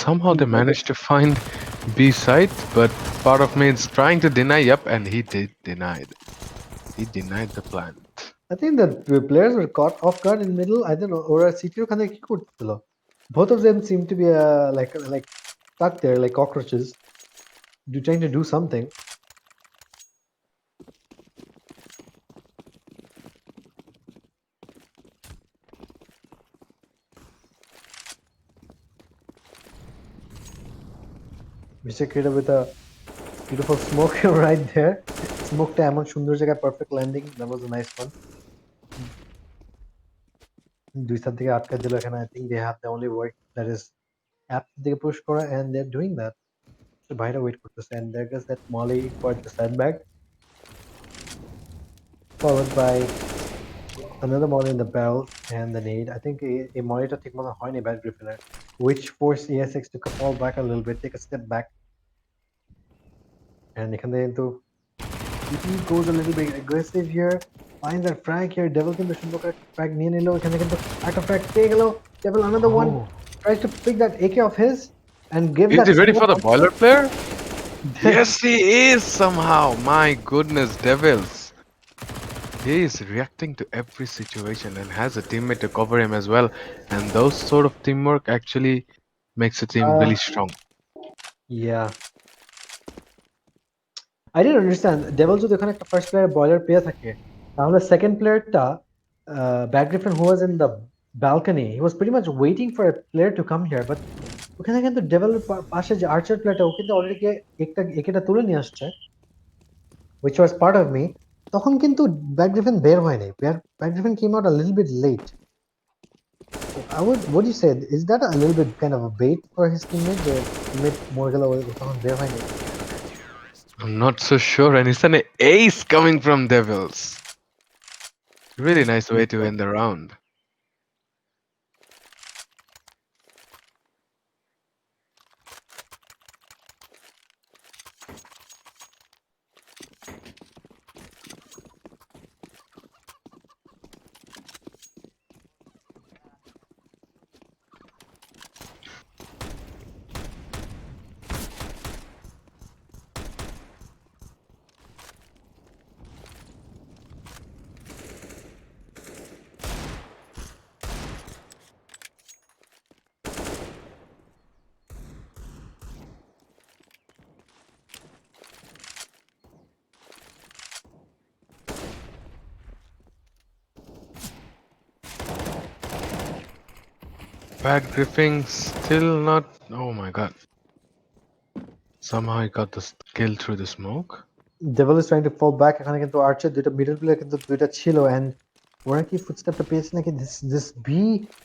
somehow they the managed to find B site, but part of me is trying to deny. Yep, and he did denied. He denied the plan. I think that the players were caught off guard in middle. I don't know. ওরা সিটির ওখানে কি করছিল? Both of them seem to be like stuck there like cockroaches, trying to do something. Mr. Creator with a beautiful smoke right there. Smoke টা এমন সুন্দর জায়গায় perfect landing. That was a nice one. দুই side থেকে আটকা দিল এখানে. I think they have the only work that is app দিকে push করা, and they're doing that. So বাইরে wait করতেছে, and there goes that Molly for the sandbag, followed by another molly in the barrel and the nade. I think a monitor take more than a bad gripper, which forced ESX to fall back a little bit, take a step back, and এখান থেকে কিন্তু he goes a little bit aggressive here, finds that frag here. Devil কিন্তু সুন্দর করে frag নিয়ে নিল, এখানে কিন্তু একটা frag পেয়ে গেল. Devil another one, Oh, tries to pick that AK of his and give is that he ready smoke for the on. boiler player? Yes, he is somehow. My goodness, devils. He is reacting to every situation and has a teammate to cover him as well. And those sort of teamwork actually makes a team uh, really strong. yeah, I didn't understand. Devil যদি ওখানে একটা first player boiler পেয়ে থাকে, তাহলে second প্লেয়ারটা back Griffin who was in the balcony, he was pretty much waiting for a player to come here, but ওখানে কিন্তু ডেভেলের পাশে যে আর্চার প্লেয়ারটা, ও কিন্তু অলরেডি একটা একেটা তুলে নিয়ে আসছে, which was part of me. তখন কিন্তু ব্যাক গ্রিফিন বের হয়নি. Back Griffin came out a little bit late. What do you say, is that a little bit kind of a bait for his teammate, যে teammate মরে গেল, ও তখন বের হয়নি? I'm not so sure. And it's an ace coming from devils. Really nice way to end the round. Bad gripping, still not. Oh my god. Somehow he got the kill through the smoke. Devil is trying to fall back. এখানে কিন্তু আর্চার দুইটা middle player কিন্তু দুইটা ছিল, and ওরা কি ফুটস্টেপটা পেয়েছে নাকি? This B,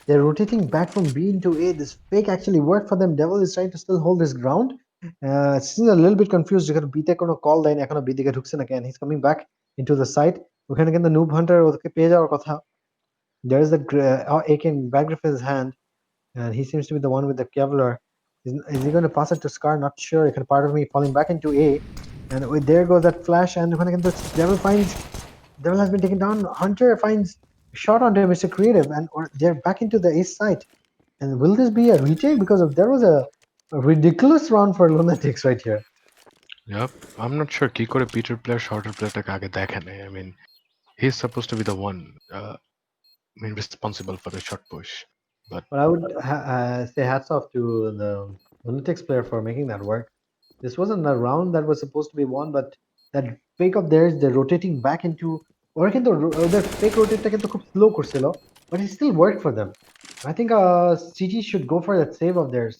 they're rotating back from B into A. This fake actually worked for them. Devil is trying to still hold his ground. Still a little bit confused because B তে কোনো call দেয়নি, এখনো B দিকে ঢুকছে নাকি, and he's coming back into the site. ওখানে কিন্তু noob Hunter ওদেরকে পেয়ে যাওয়ার কথা. There is the AK in back of his hand. and he seems to be the one with the Kevlar. Is he going to pass it to Scar? Not sure. It can part of me falling back into A, and there goes that flash. And when again the Devil has been taken down. Hunter finds a shot onto Mr. Creative, and they're back into the ace site. And will this be a retake? Because of there was a ridiculous round for Lunatics right here. Yep, I'm not sure কি করে Peter player shorter playerটাকে আগে দেখে নাই. I mean, he's supposed to be the one responsible for the short push. But But I would say hats off to the Lunatics player for making that work. This wasn't a round that was supposed to be won, but that fake of theirs, they're rotating back into ওরা কিন্তু ওদের fake rotate কিন্তু খুব slow করছিল, but it still worked for them. I think CG should go for that save of theirs.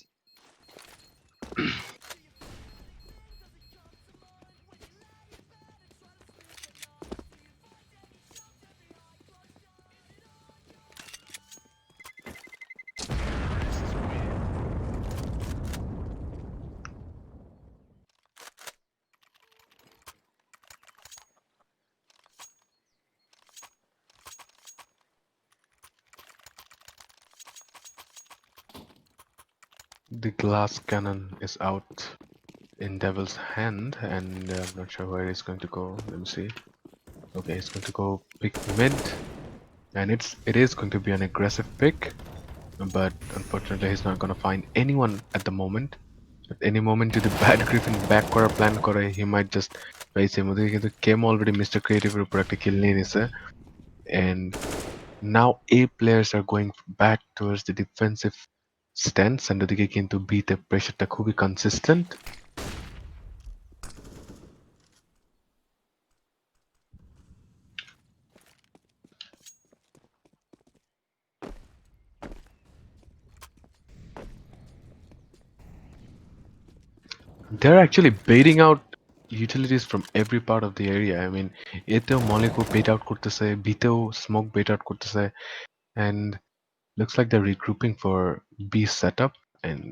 the glass cannon is out in Devil's hand, and I'm not sure where he's going to go. Let me see. Okay, he's going to go pick mid, and it is going to be an aggressive pick, but unfortunately he's not going to find anyone at the moment. At any moment যদি bad Griffin back করার plan করে he might just face him. ওদিকে কিন্তু কেম already mister ক্রিয়েটিভের উপর একটা কিল নিয়ে নিছে, and now A players are going back towards the defensive stance, and ওদিকে কিন্তু B তে প্রেশারটা খুবই consistent. They're actually baiting out utilities from every part of the area. I mean, এতেও মলিকও bait out করতেছে, বিতেও smoke bait out করতেছে, and looks like they're regrouping for B setup, and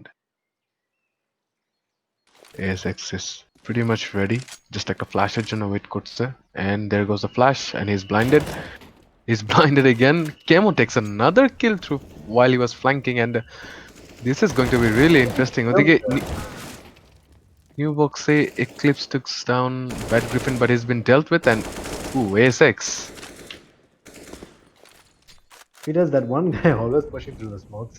ASX is pretty much ready. Just like a flasher জন্য wait করতেছে, and there goes the flash, and he's blinded. He's blinded again. Kemo takes another kill through while he was flanking, and this is going to be really interesting. ওদিকে New box say Eclipse took down Bad Griffin, but he's been dealt with, and ooh, ASX. He does that one guy always pushing through the smokes.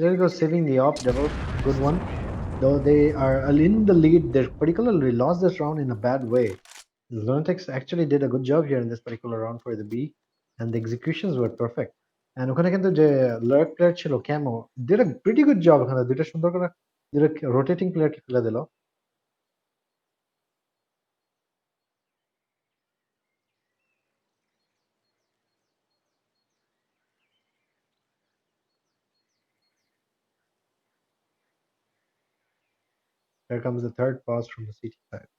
There goes saving the op, Devil. Good one. Though they are in the lead, they particularly lost this round in a bad way. The Lunatics actually did a good job here in this particular round for the B, and the executions were perfect. And ওখানে কিন্তু যে lurk player ছিল Camo did a pretty good job ওখানে দুইটা সুন্দর করে দুইটা rotating player কে ফেলে দিল. Here comes the third pass from the CT side.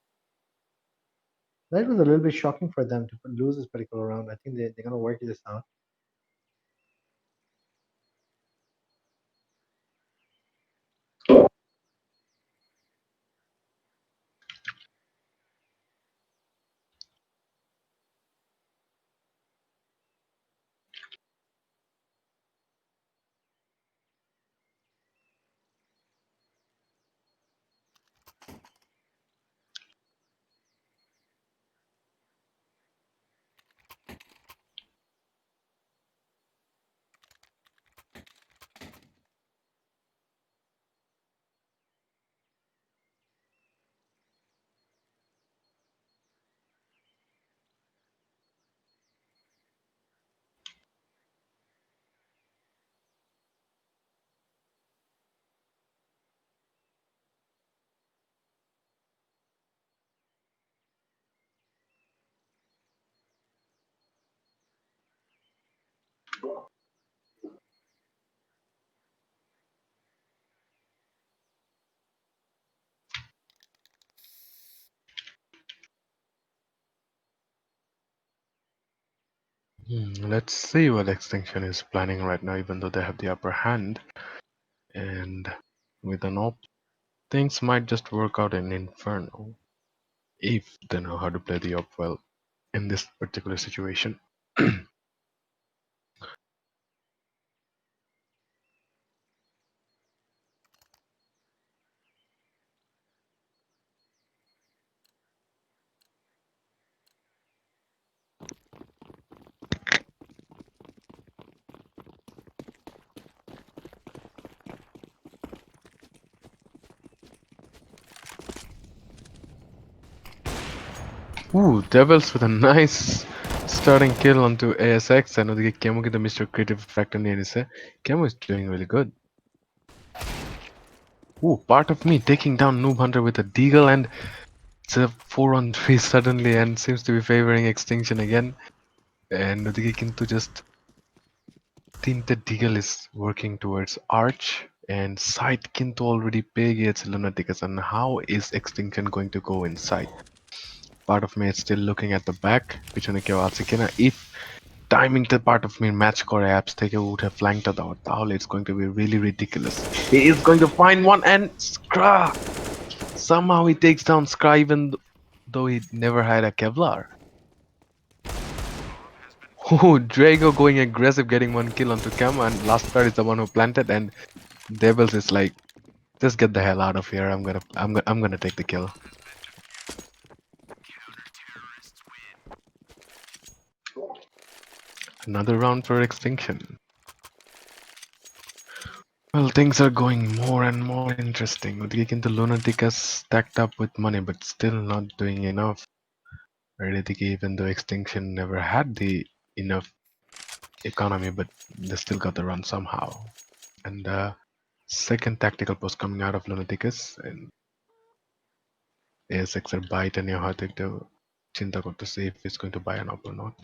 That was a little bit shocking for them to lose this particular round. I think they're going to work this out. Let's see what Extinction is planning right now, even though they have the upper hand. And with an op, things might just work out in Inferno if they know how to play the op well in this particular situation. Ooh, Devils with a nice starting kill onto ASX. ಅನ್ನೋದಕ್ಕೆ ಕೆಮುಗಿದ Mr. Creative Factor ಏನಿಸೆ. Kemo is doing really good. Ooh, part of me taking down Noob Hunter with a Deagle, and it's a 4-on-3 suddenly and seems to be favoring Extinction again. And ওদিকে কিন্তু just তিনটে Deagle is working towards Arch, and side কিন্তু already পেয়ে গিয়েছে Lunaticus. And how is Extinction going to go inside? Part of me is still looking at the back. পিছনে কেউ আছে কিনা? If timing the part of me match করে apps থেকে উঠে ফ্ল্যাঙ্কটা দেওয়ার, তাহলে it's going to be really ridiculous. He is going to find one, and Skra! Somehow he takes down Skra even though he never had a Kevlar. Oh, Drago going aggressive, getting one kill onto Cam, and last card is the one who planted, and Devils is like, just get the hell out of here. I'm gonna take the kill. Another round for Extinction. Well, things are going more and more interesting. ওদিকে কিন্তু Lunaticus stacked up with money, but still not doing enough. Right, এদিকে even though Extinction never had the enough economy, but they still got the run somehow. And second tactical post coming out of Lunaticus, and ASX এর bite নিয়ে হয়তো একটু চিন্তা করতেছে if he's going to buy an op or not.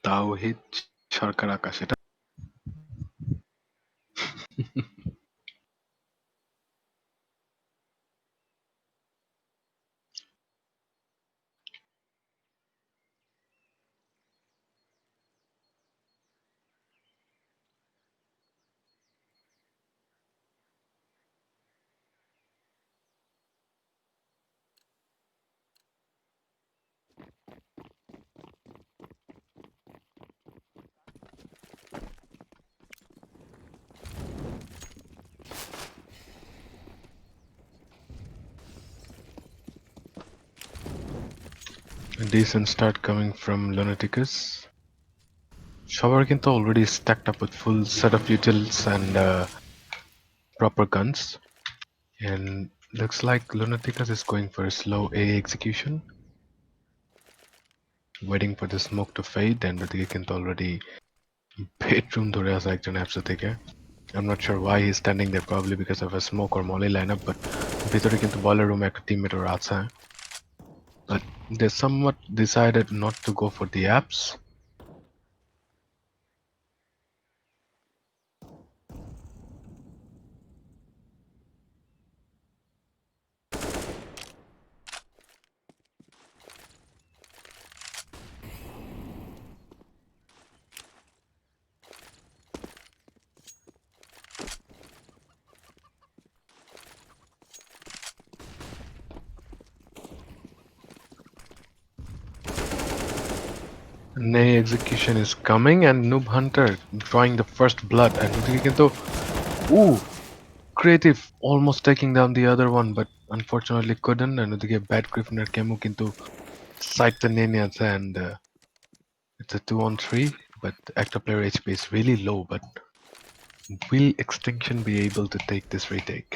তাওহিদ সরকার আকাশ এটা a decent start coming from Lunaticus. সবার কিন্তু already stacked up with full set of utils and proper guns. And looks like Lunaticus is going for a slow A execution. Waiting for the smoke to fade, and ওদিকে কিন্তু already bedroom ধরে আছে একজন apps থেকে. I'm not sure why he's standing there, probably because of a smoke or molly lineup, but ভিতরে কিন্তু boiler room একটা teammate ওর আছে, but they somewhat decided not to go for the apps. Nay execution is coming and Noob Hunter drawing the first blood, and ওদিকে কিন্তু ooh, creative almost taking down the other one, but unfortunately couldn't, and ওদিকে Bad Griffin আর Kemu কিন্তু সাইডটা নিয়ে নিয়েছে, and it's a 2-on-3, but একটা player HP is really low, but will Extinction be able to take this retake?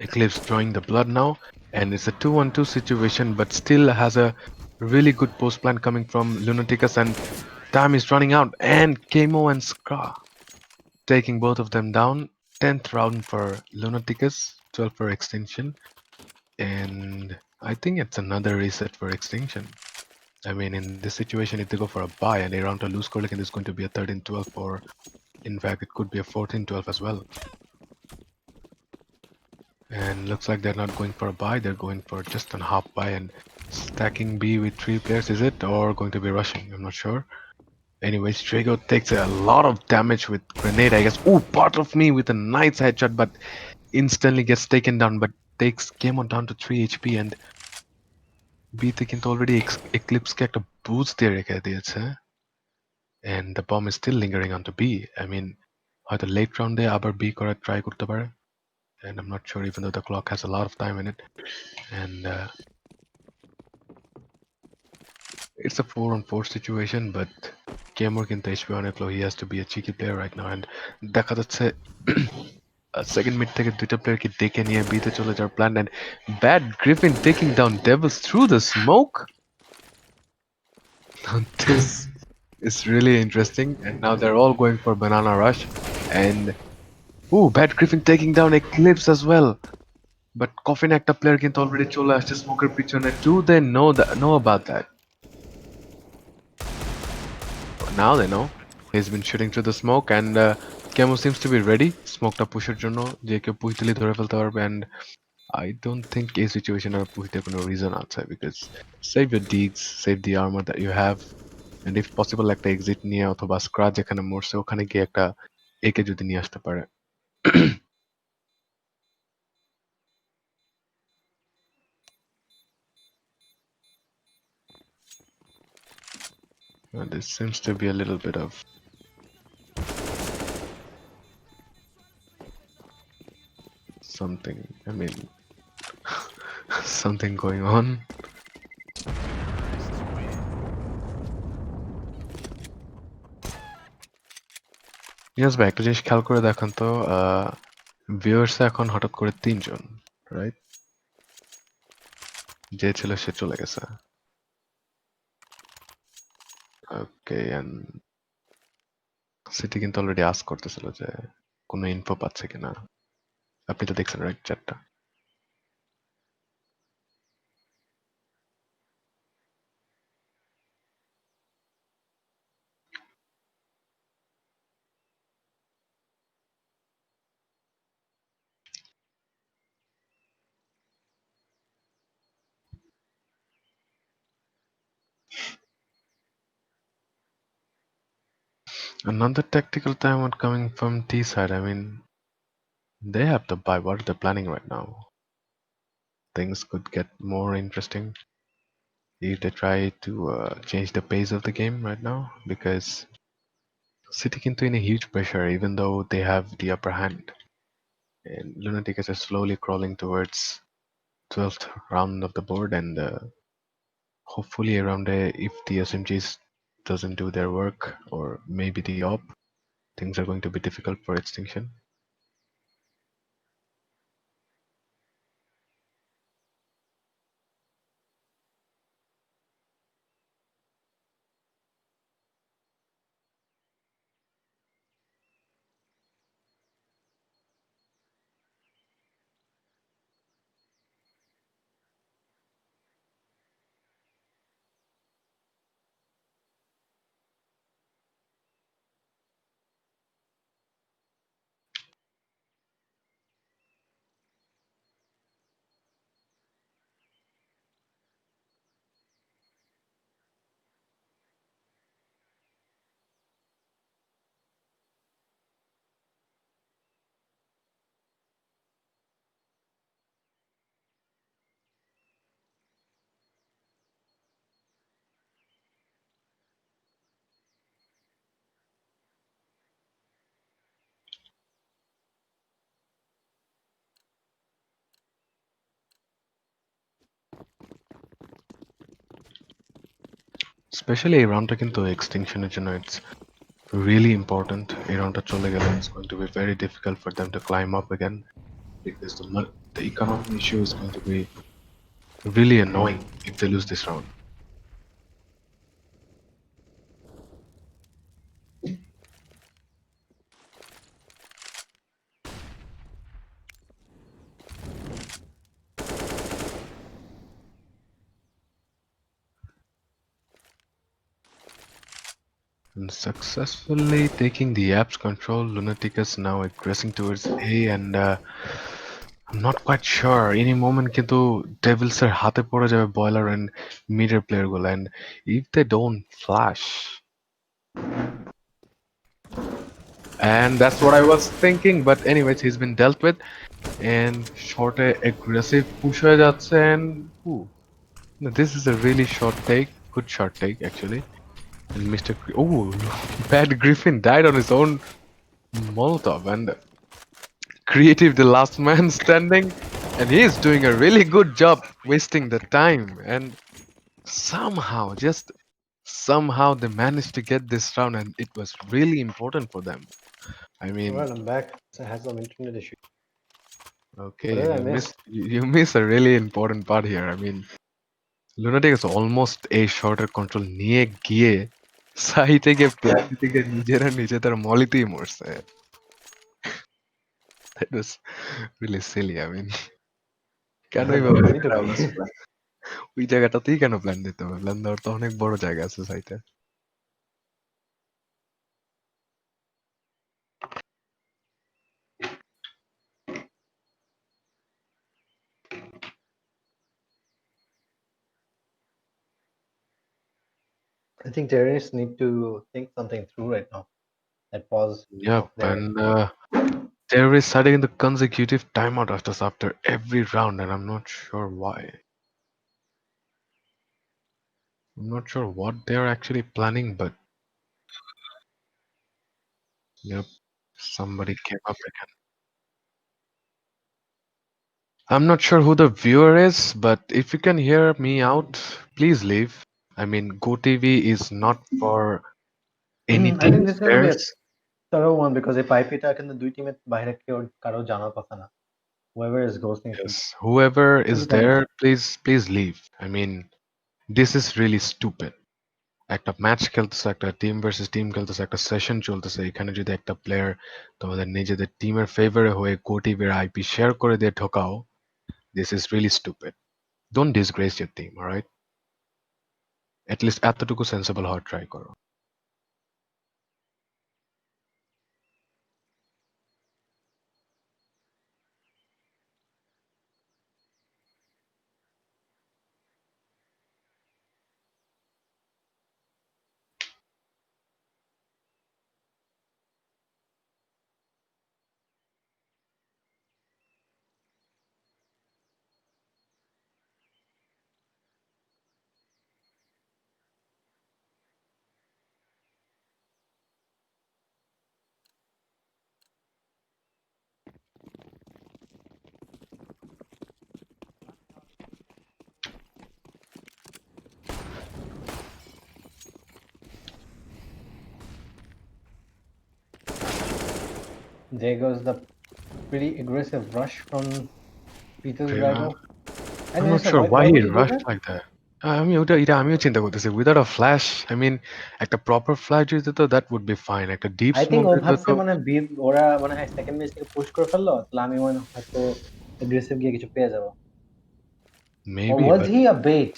Eclipse drawing the blood now, and it's a 2-on-2 situation, but still has a really good post plan coming from Lunaticus, and time is running out, and Kamo and Skra taking both of them down. 10th round for Lunaticus, 12 for Extinction, and I think it's another reset for Extinction. I mean, in this situation, if they go for a buy and a round to lose score, like it's going to be a 13-12, or in fact, it could be a 14-12 as well. And looks like they're not going for a buy, they're going for just a half buy and stacking B with 3 players, is it? Or going to be rushing? I'm not sure. Anyways, Drago takes a lot of damage with grenade, I guess. Ooh, part of me with a nice headshot, but instantly gets taken down, but takes Kemo down to 3 HP, and B তে কিন্তু already Eclipse-কে একটা boost দিয়ে রেখে দিয়েছে. And the bomb is still lingering onto B. I mean, হয়তো late round এ আবার B করার try করতে পারে. And I'm not sure, even though the clock has a lot of time in it. And it's a 4-on-4 situation, but Kemur কিন্তু HP অনেক low. He has to be a cheeky player right now. And দেখা যাচ্ছে second mid থেকে দুইটা প্লেয়ারকে ডেকে নিয়ে B তে চলে যাওয়ার plan. And Bad Griffin taking down Devils through the smoke. This is really interesting. And now they're all going for Banana Rush. And ooh, Bad Griffin taking down Eclipse as well. But Coffin একটা player কিন্তু already চলে আসছে smoker পিছনে. Do they know about that? Now they know. He's been shooting through the smoke, and Camo seems to be ready. Smokeটা পুশের জন্য, যে কেউ push দিলে ধরে ফেলতে পারবে, and I don't think এই situation আর push দিয়ে কোনো reason আছে, because save your deeds, save the armor that you have, and if possible একটা exit নিয়ে অথবা scratch যেখানে মরছে ওখানে গিয়ে একটা একে যদি নিয়ে আসতে পারে. This seems to be a little bit of something. I mean, something going on. Yes, ভাই একটা জিনিস খেয়াল করে দেখুন তো, ভিউয়ার্স এখন হঠাৎ করে 3 জন, রাইট? যে ছিল সে চলে গেছে। ওকে, এন্ড সিটি কিন্তু অলরেডি আস্ক করতেছিল যে কোনো ইনফো পাচ্ছে কিনা। আপনি তো দেখছেন right চ্যাটটা? Another tactical timeout coming from T side. I mean, they have to buy. What are they planning right now? Things could get more interesting if they try to change the pace of the game right now, because City into in a huge pressure even though they have the upper hand. And Lunaticus are slowly crawling towards 12th round of the board, and hopefully around there, if the SMGs doesn't do their work, or maybe the op, things are going to be difficult for extinction. Especially এই রাউন্ডটা কিন্তু এক্সটিংশনের জন্য it's really important. এই রাউন্ডটা চলে গেলে it's going to be very difficult for them to climb up again because the economy issue is going to be really annoying if they lose this round. And successfully taking the app's control, Lunaticus now aggressing towards A, and I'm not quite sure. Any moment কিন্তু ডেভিলসের হাতে পড়ে যাবে boiler and মিডের player গুলো, and if they don't flash, and that's what I was thinking. But anyways, he's been dealt with, and short aggressive push হয়ে যাচ্ছে, and ooh, no, this is a really short take, good short take actually. And oh, Bad Griffin died on his own Molotov, and Creative, the last man standing, and he is doing a really good job wasting the time. And somehow, just somehow, they managed to get this round, and it was really important for them. I mean, Well, I'm back. So I had some internet issue. What okay, did I you miss? missed you miss a really important part here. I mean, Lunatic is almost a shorter control নিয়ে গিয়ে সাইটে গিয়ে plan থেকে নিজেরা নিজেদের মলিতেই মরছে. That was really silly. I mean, কেন No, এইভাবে funny to নিজেরা me. আবার ওই জায়গাটাতেই কেন প্ল্যান দিতে হবে? প্ল্যান দেওয়ার তো অনেক বড় জায়গা আছে সাইটে। I think terrorists need to think something through right now. That pause Yep, of their. and there is setting the consecutive timeout after every round, and I'm not sure why. I'm not sure what they're actually planning, but yep, somebody came up again. I'm not sure who the viewer is, but if you can hear me out, please leave. I mean, GoTV is not for any I think team this is gonna be a players. thorough one because if আইপিটা কিন্তু দুই টিমের বাইরে কেউ কারো জানার কথা না. Whoever is ghosting should Yes, whoever should is be punished. there, please leave. I mean, this is really stupid. একটা ম্যাচ খেলতেছে, একটা টিম ভার্সেস টিম খেলতেছে, একটা সেশন চলতেছে, এখানে যদি একটা প্লেয়ার তোমাদের নিজেদের টিমের ফেভারে হয়ে কোটিভের আইপি শেয়ার করে দিয়ে ঢোকাও, this is really stupid. Don't disgrace your team, alright? At least এতটুকু সেন্সিবল হওয়ার ট্রাই করো. There goes the pretty aggressive rush from Peter's Yeah, Drago. And I'm not Minister, sure why why he would you do rushed that? like that. আমি ওটা এটা আমিও চিন্তা করতেছি without a flash I mean একটা proper flash যদি তো that would be fine একটা ডিপ I think স্মোক ও দিতে ভাবছে তো মানে ওরা মানে হয় সেকেন্ড ম্যাচ থেকে পুশ করে ফেললো তাহলে আমি মনে হয় হয়তো এগ্রেসিভ গিয়ে কিছু পেয়ে যাবো or maybe was but he a bait?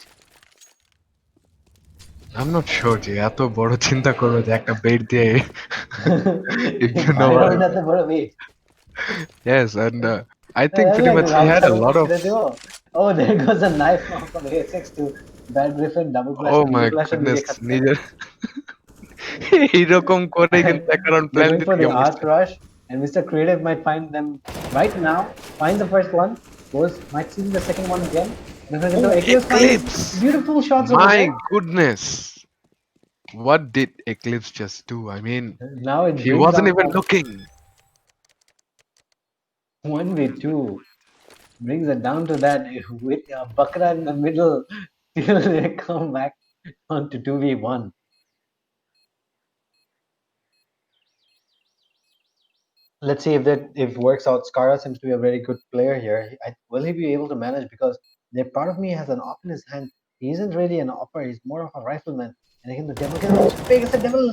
I am not sure যে এত বড় চিন্তা করবে যে একটা বেট দিয়ে if you know what viral I যাতে mean. বড় bet Yes, and I think that's pretty like much he round had a সারা lot of. ছেড়ে দেবো oh there goes a knife now from A6 to Bad Griffin double flash Oh triple my flash নিজে goodness, খাচ্ছে নিজের এইরকম করেই and কিন্তু অ্যাকারন they're plan going for থেকে the arc মরছে rush and Mr. Creative might find them right now find the first one goes might see the second one again and then Oh, Eclipse finds Eclipse! beautiful shots over My there goodness. What did Eclipse just do? I mean, now it he brings wasn't down even a looking. 1v2 brings it down to that with Bakra in the middle till they come back on to 2v1. Let's see if that if works out. Skara seems to be a very good player here. Will he be able to manage? Because there part of me has an op in his hand. He isn't really an opper. He's more of a rifleman. And again, the devil gets big as the devil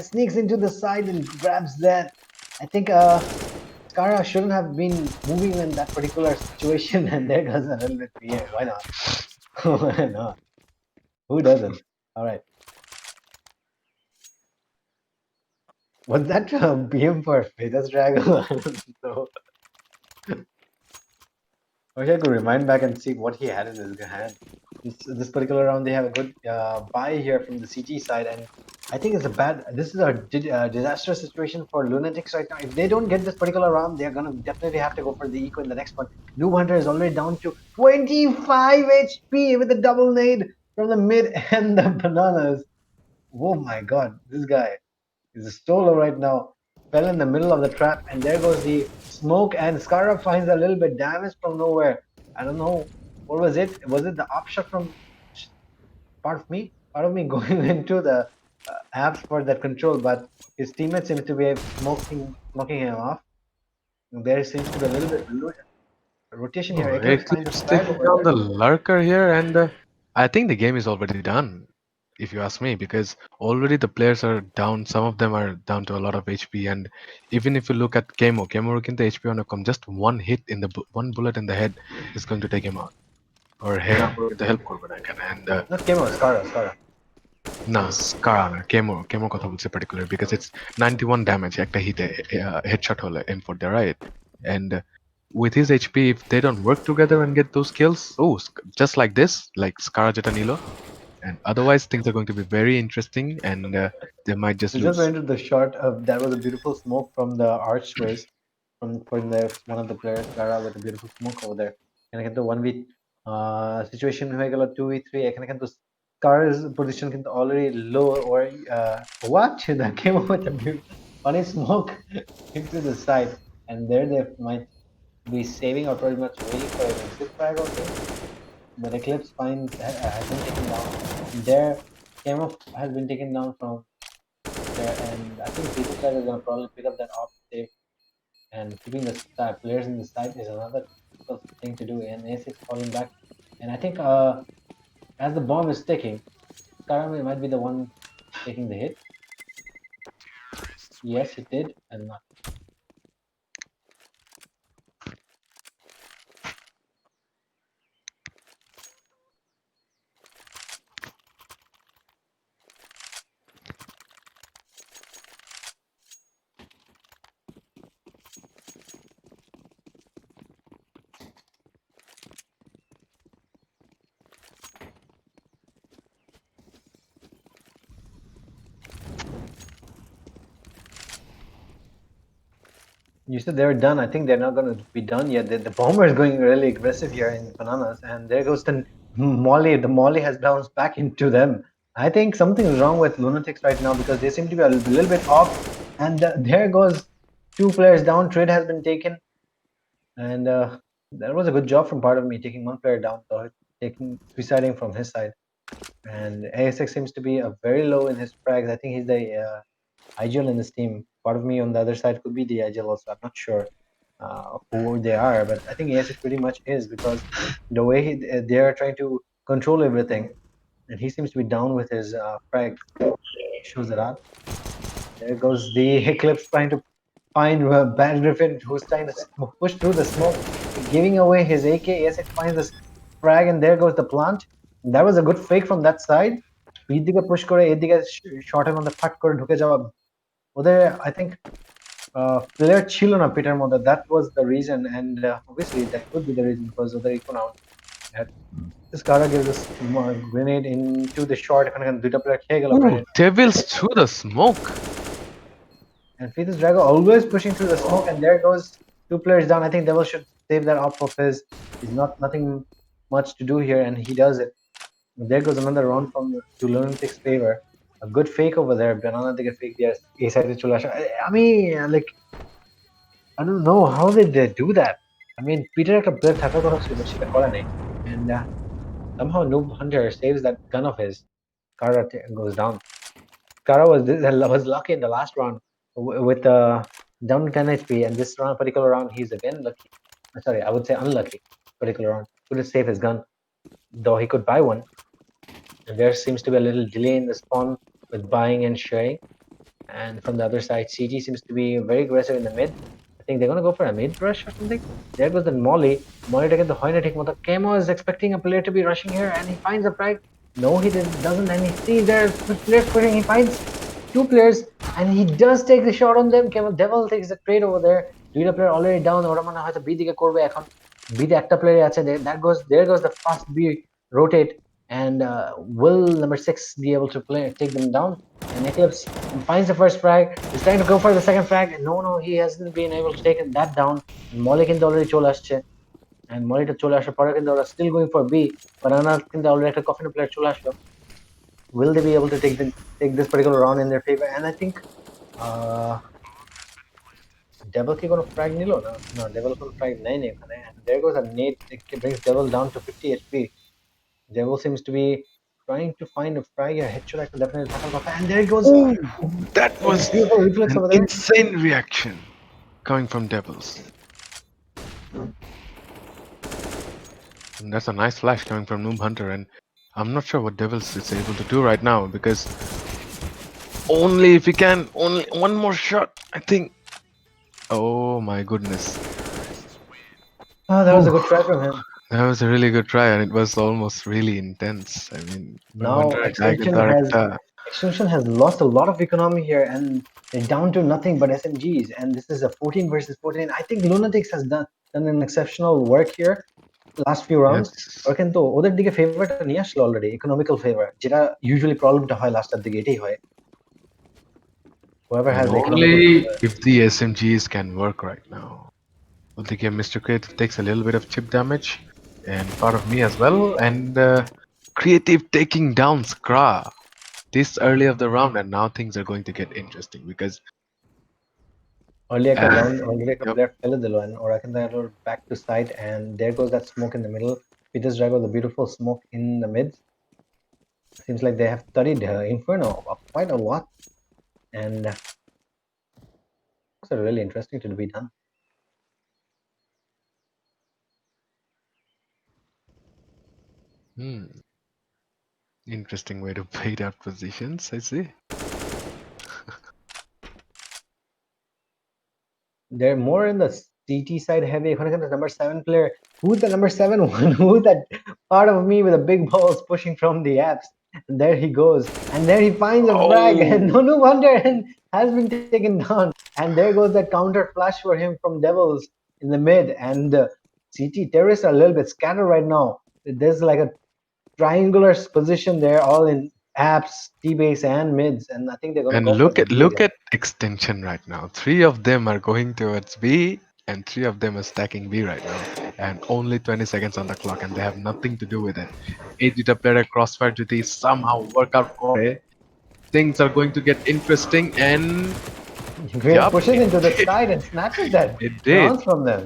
sneaks into the side and grabs that. I think Skara shouldn't have been moving in that particular situation, and there goes a little bit weird. Why not? Why not? Who doesn't? All right. Was that a BM for Vedas Dragon? I don't know. I wish I could rewind back and see what he had in his hand. This particular round, they have a good buy here from the CT side, and I think it's a bad. This is a disastrous situation for Lunatics right now. If they don't get this particular round, they're gonna definitely have to go for the eco in the next one. Noob Hunter is already down to 25 HP with a double nade from the mid and the bananas. Oh my god, this guy. He's a solo right now. Fell in the middle of the trap, and there goes the smoke. And Scarab finds a little bit damage from nowhere. I don't know what was it. Was it the upshot from part of me? Part of me going into the apps for that control, but his teammates seem to be smoking him off. There seems to be a little bit rotation here. Oh, Eclipse finds a Eclipse frag taking over down there. the lurker here, and I think the game is already done, if you ask me, because already the players are down. Some of them are down to a lot of HP, and even if you look at Kemo কিন্তু HP অনেক কম. Just one hit in the one bullet in the head is going to take him out. Or Hera কিন্তু help করবে না এখানে, and Not Kemo, Skara. না স্কারা না chemo কথা বলছে particular because it's 91 damage একটা হিটে headshot হলে M4 there, right? And with his HP, if they don't work together and get those kills, oh, just like this, like Skara যেটা নিল, and otherwise things are going to be very interesting, and they might just We just lose. went to the shot of that was a beautiful smoke from the archways from the one of the players Gara with a beautiful smoke over there. এখানে কিন্তু 1v situation হয়ে গেল 2v3 এখানে কিন্তু Kara's position কিন্তু already low or what that came up with a beautiful funny smoke into the side and there they might be saving or pretty much waiting for an exit frag or thing but Eclipse finds has been taken down there Camo has been taken down from there, and I think Peter Flag is gonna probably pick up that off save and keeping the players in the side is another difficult thing to do. And A6 falling back, and I think as the bomb is ticking, Karame might be the one taking the hit. Yes, he did, and you said they were done. I think they're not going to be done yet. The bomber is going really aggressive here in bananas, and there goes the Molly. The Molly has bounced back into them. I think something's wrong with Lunatics right now because they seem to be a little bit off. And there goes two players down. Trade has been taken, and that was a good job from part of me taking one player down, so taking suiciding from his side. And ASX seems to be a very low in his frags. I think he's the IGL in this team. Part of me on the other side could be the IGL also. I'm not sure who they are, but I think ASH pretty much is because the way they are trying to control everything, and he seems to be down with his frag. Shows it out. There goes the Eclipse trying to find Bad Griffin, who's trying to push through the smoke, giving away his AK. ASX finds this frag, and there goes the plant. That was a good fake from that side. পিঠ দিকে push করে এদিকে শর্টের মধ্যে ফাট করে ঢুকে যাওয়া ওদের I think player ছিল না পিঠের মধ্যে that was the reason and obviously that could be the reason because ওদের eco out had Skara gives this grenade into the short এখানে দুইটা player খেয়ে গেল Ooh, grenade devils through the smoke. and Fetus Drago always pushing through the smoke and there goes two players down I think Devil should save that up of his he's not nothing much to do here and he does it and there goes another round from to Lunatic's favor a good fake over there banana দিকে fake দিয়ে A side চলে আসা I mean like I don't know how did they do that. I mean, Peter একটা player থাকার কথা ছিল সেটা করে নাই and somehow Noob Hunter saves that gun of his. Kara goes down. Kara was lucky in the last round with down to 10 HP and this round particular round he's again lucky. Sorry, I would say unlucky. Particular round couldn't save his gun though he could buy one. And there seems to be a little delay in the spawn with buying and sharing. And from the other side, CG seems to be very aggressive in the mid. I think they're gonna go for a mid rush or something. There goes the Molly. Molly taking the Hoyne take Mota. Kemo is expecting a player to be rushing here and he finds a frag. No, he doesn't, and he sees there's players pushing. He finds two players and he does take the shot on them. Kemo Devil takes the trade over there. দুইটা player already down. ওরা মনে হয়তো B দিকে করবে এখন B তে একটা player আছে there goes the fast B rotate and will number 6 be able to take them down and Eclipse finds the first frag he's trying to go for the second frag no he hasn't been able to take that down and Molly কিন্তু already চলে আসছে and Molly টা চলে আসার পরে কিন্তু ওরা still going for B banana কিন্তু already একটা coffin player চলে আসলো will they be able to take this particular round in their favor and I think uh Devil কি কোনো frag নিল না no Devil কোনো frag নেয়নি এখানে and there goes a nade it brings Devil down to 50 HP Devil seems to be trying to find a frag here. Headshot I could definitely tackle off. And there it goes. Ooh, that was Beautiful reflex an over there. insane reaction coming from devils. And that's a nice flash coming from Noob Hunter, and I'm not sure what devils is able to do right now because only if he can, only one more shot, I think. Oh my goodness. Oh, that was a Ooh. good try from him. That was a really good try, and it was almost really intense. I mean, Noob Now Hunter Extinction director. has lost a lot of economy here and they're down to nothing but SMGs. And this is a 14 versus 14. I think Lunatics has done an exceptional work here last few rounds. Yes. ওরা কিন্তু ওদের দিকে ফেভারটা নিয়ে আসলো already economical favour যেটা usually প্রবলেমটা হয় লাস্টের দিকে এটাই হয় whoever And has the economical only favor. if the SMGs can work right now. Well, the game Mr. Creative takes a little bit of chip damage, and part of me as well, and Creative taking down Skra this early of the round, and now things are going to get interesting because Early একটা uh, round already একটা yep, player ফেলে দিল and ওরা কিন্তু back to site and there goes that smoke in the middle. Peter's Drago, the beautiful smoke in the mid. Seems like they have studied Inferno quite a lot and it's really interesting to be done. interesting way to bait out positions, I see. They're more in the CT side heavy. এখানে কিন্তু number 7 player. Who's the number 7 one? Who's that part of me with the big balls pushing from the apps? And there he goes. And there he finds a frag. And Oh, no wonder and has been taken down. And there goes that counter flash for him from Devils in the mid. And CT terrorists are a little bit scattered right now. There's like a triangular position there, all in apps, T-base, and mids. And I think they're gonna and go for the B look again. at extension right now. Three of them are going towards B, and three of them are stacking B right now. And only 20 seconds on the clock, and they have nothing to do with it. Edita player crossfire যদি somehow work out করে, things are going to get interesting, and Great yup, pushes it into the did. side and snatches that It did. rounds from them.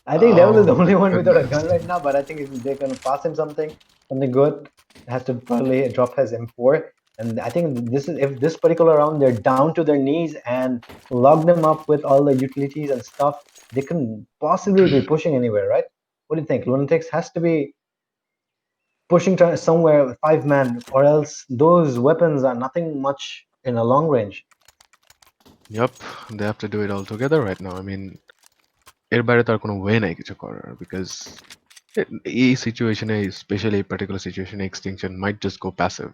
I think Devil is Oh the only my one without a gun goodness. right now, but I think if they're gonna pass him something good, has to probably drop his M4. And I think this is, if this particular round they're down to their knees and lock them up with all the utilities and stuff, they couldn't possibly be pushing anywhere, right? What do you think? Lunatics has to be pushing to somewhere with 5 man, or else those weapons are nothing much in a long range. Yep, they have to do it all together right now. I mean, এর বাইরে তো আর কোনো way নাই কিছু করার because এই সিচুয়েশনে specially এই পার্টিকুলার সিচুয়েশনে extinction might just go passive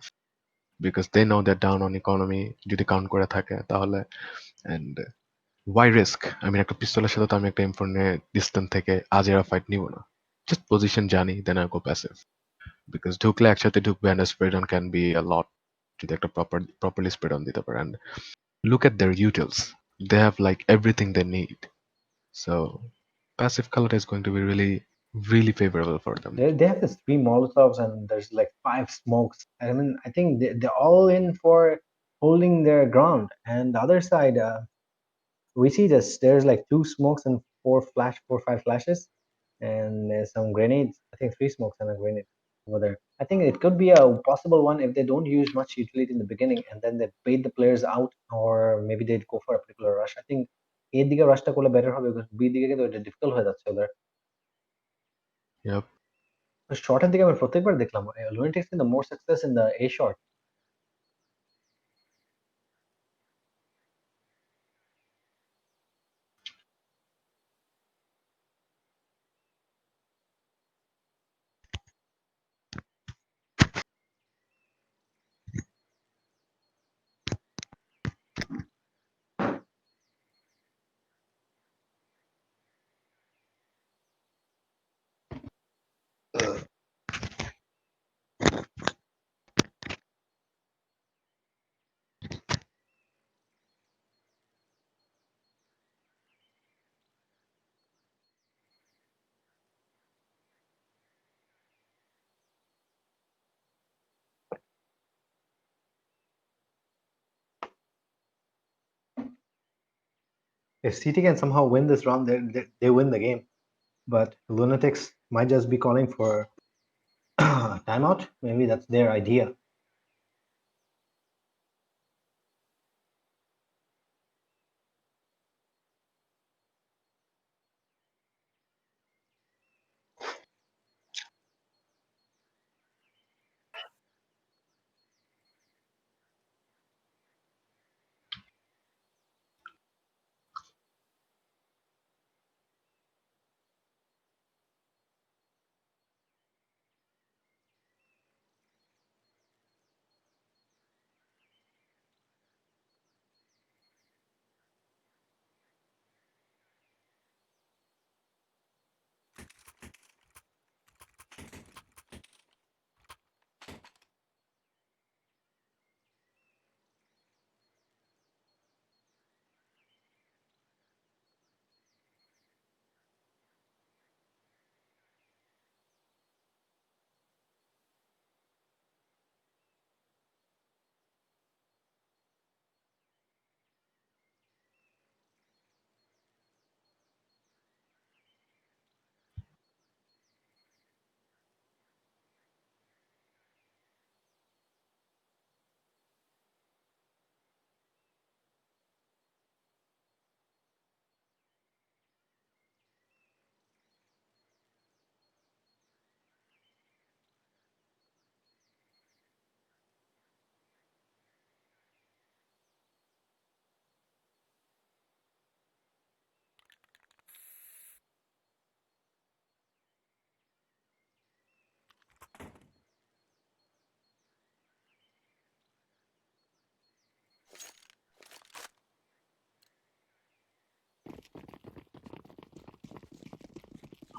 because they know that down on economy যদি কাউন্ট করে থাকে তাহলে অ্যান্ড ওয়াই রিস্ক আমি একটা পিস্তলের সাথে তো আমি একটা M4 নিয়ে ডিস্টেন্স থেকে আজেরা ফাইট নিব না জাস্ট পজিশন জানি then I go passive because ঢুকলে একসাথে ঢুকবে and spread on can be a lot যদি একটা প্রপারলি স্প্রেড অন দিতে পারে and look at their utils they have like everything they need so passive color is going to be really really favorable for them. They have this 3 Molotovs and there's like 5 smokes. I mean, I think they're all in for holding their ground. And the other side, we see this. There's like 2 smokes and 4 5 flashes, and there's some grenades. I think 3 smokes and a grenade over there. I think it could be a possible one if they don't use much utility in the beginning, and then they bait the players out, or maybe they'd go for a particular rush. I think A দিকে rushটা করলে better হবে, because B দিকে কিন্তু এটা difficult হয়ে যাচ্ছে ওদের। Yep. শর্টের দিকে আমি প্রত্যেকবার দেখলাম লুনাটিক্স কিন্তু more success in the A short. If CT can somehow win this round, they win the game. But Lunatics might just be calling for timeout. Maybe that's their idea.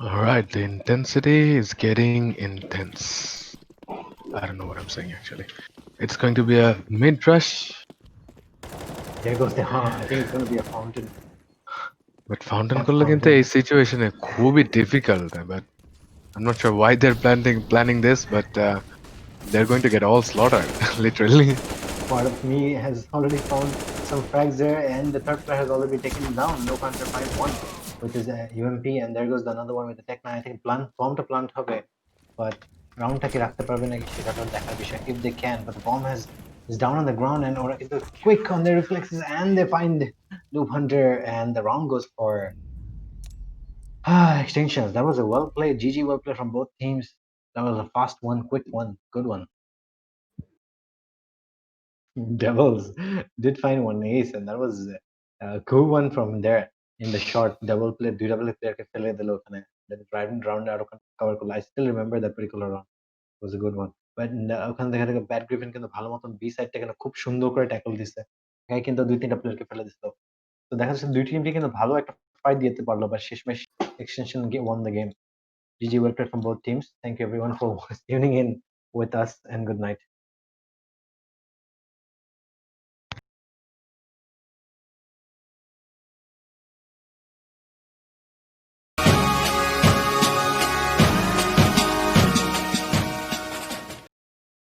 All right, the intensity is getting intense. I don't know what I'm saying actually. It's going to be a mid rush. There goes the I think it's going to be a fountain. But fountain Death করলে কিন্তু fountain. এই সিচুয়েশনে খুবই difficult. But I'm not sure why they're planning this, but they're going to get all slaughtered, literally. Part of me has already found some frags there, and the third player has already taken him down. No counter 5-1, which is a UMP, and there goes another one with the Tech 9. I think bomb to plant হবে, but roundটা কি রাখতে পারবে নাকি সেটা তো দেখার বিষয়, if they can. But the bomb has is down on the ground, and ওরা কিন্তু quick on their reflexes, and they find Noob Hunter, and the round goes for extinctions. That was a well played, GG well played from both teams. That was a fast one, quick one, good one. Devils did find one ace, and that was a good one from there in the short double play. Double player ke fele dilo okhane. Then driving round out cover করলো. I still remember that particular round. It was a good one. But ওখানে দেখা যায় bat Griffin কিন্তু ভালো মতন B সাইডটা কিন্তু খুব সুন্দর করে ট্যাকল দিছে। হ্যাঁ কিন্তু দুই তিনটা প্লেয়ারকে ফেলে দিছিল। তো দেখা যাচ্ছে দুই টিমকে কিন্তু ভালো একটা ফাইট দিতে পারলো, বা শেষমেশ extension won the game. GG well played from both teams. Thank you everyone for tuning in with us, and good night.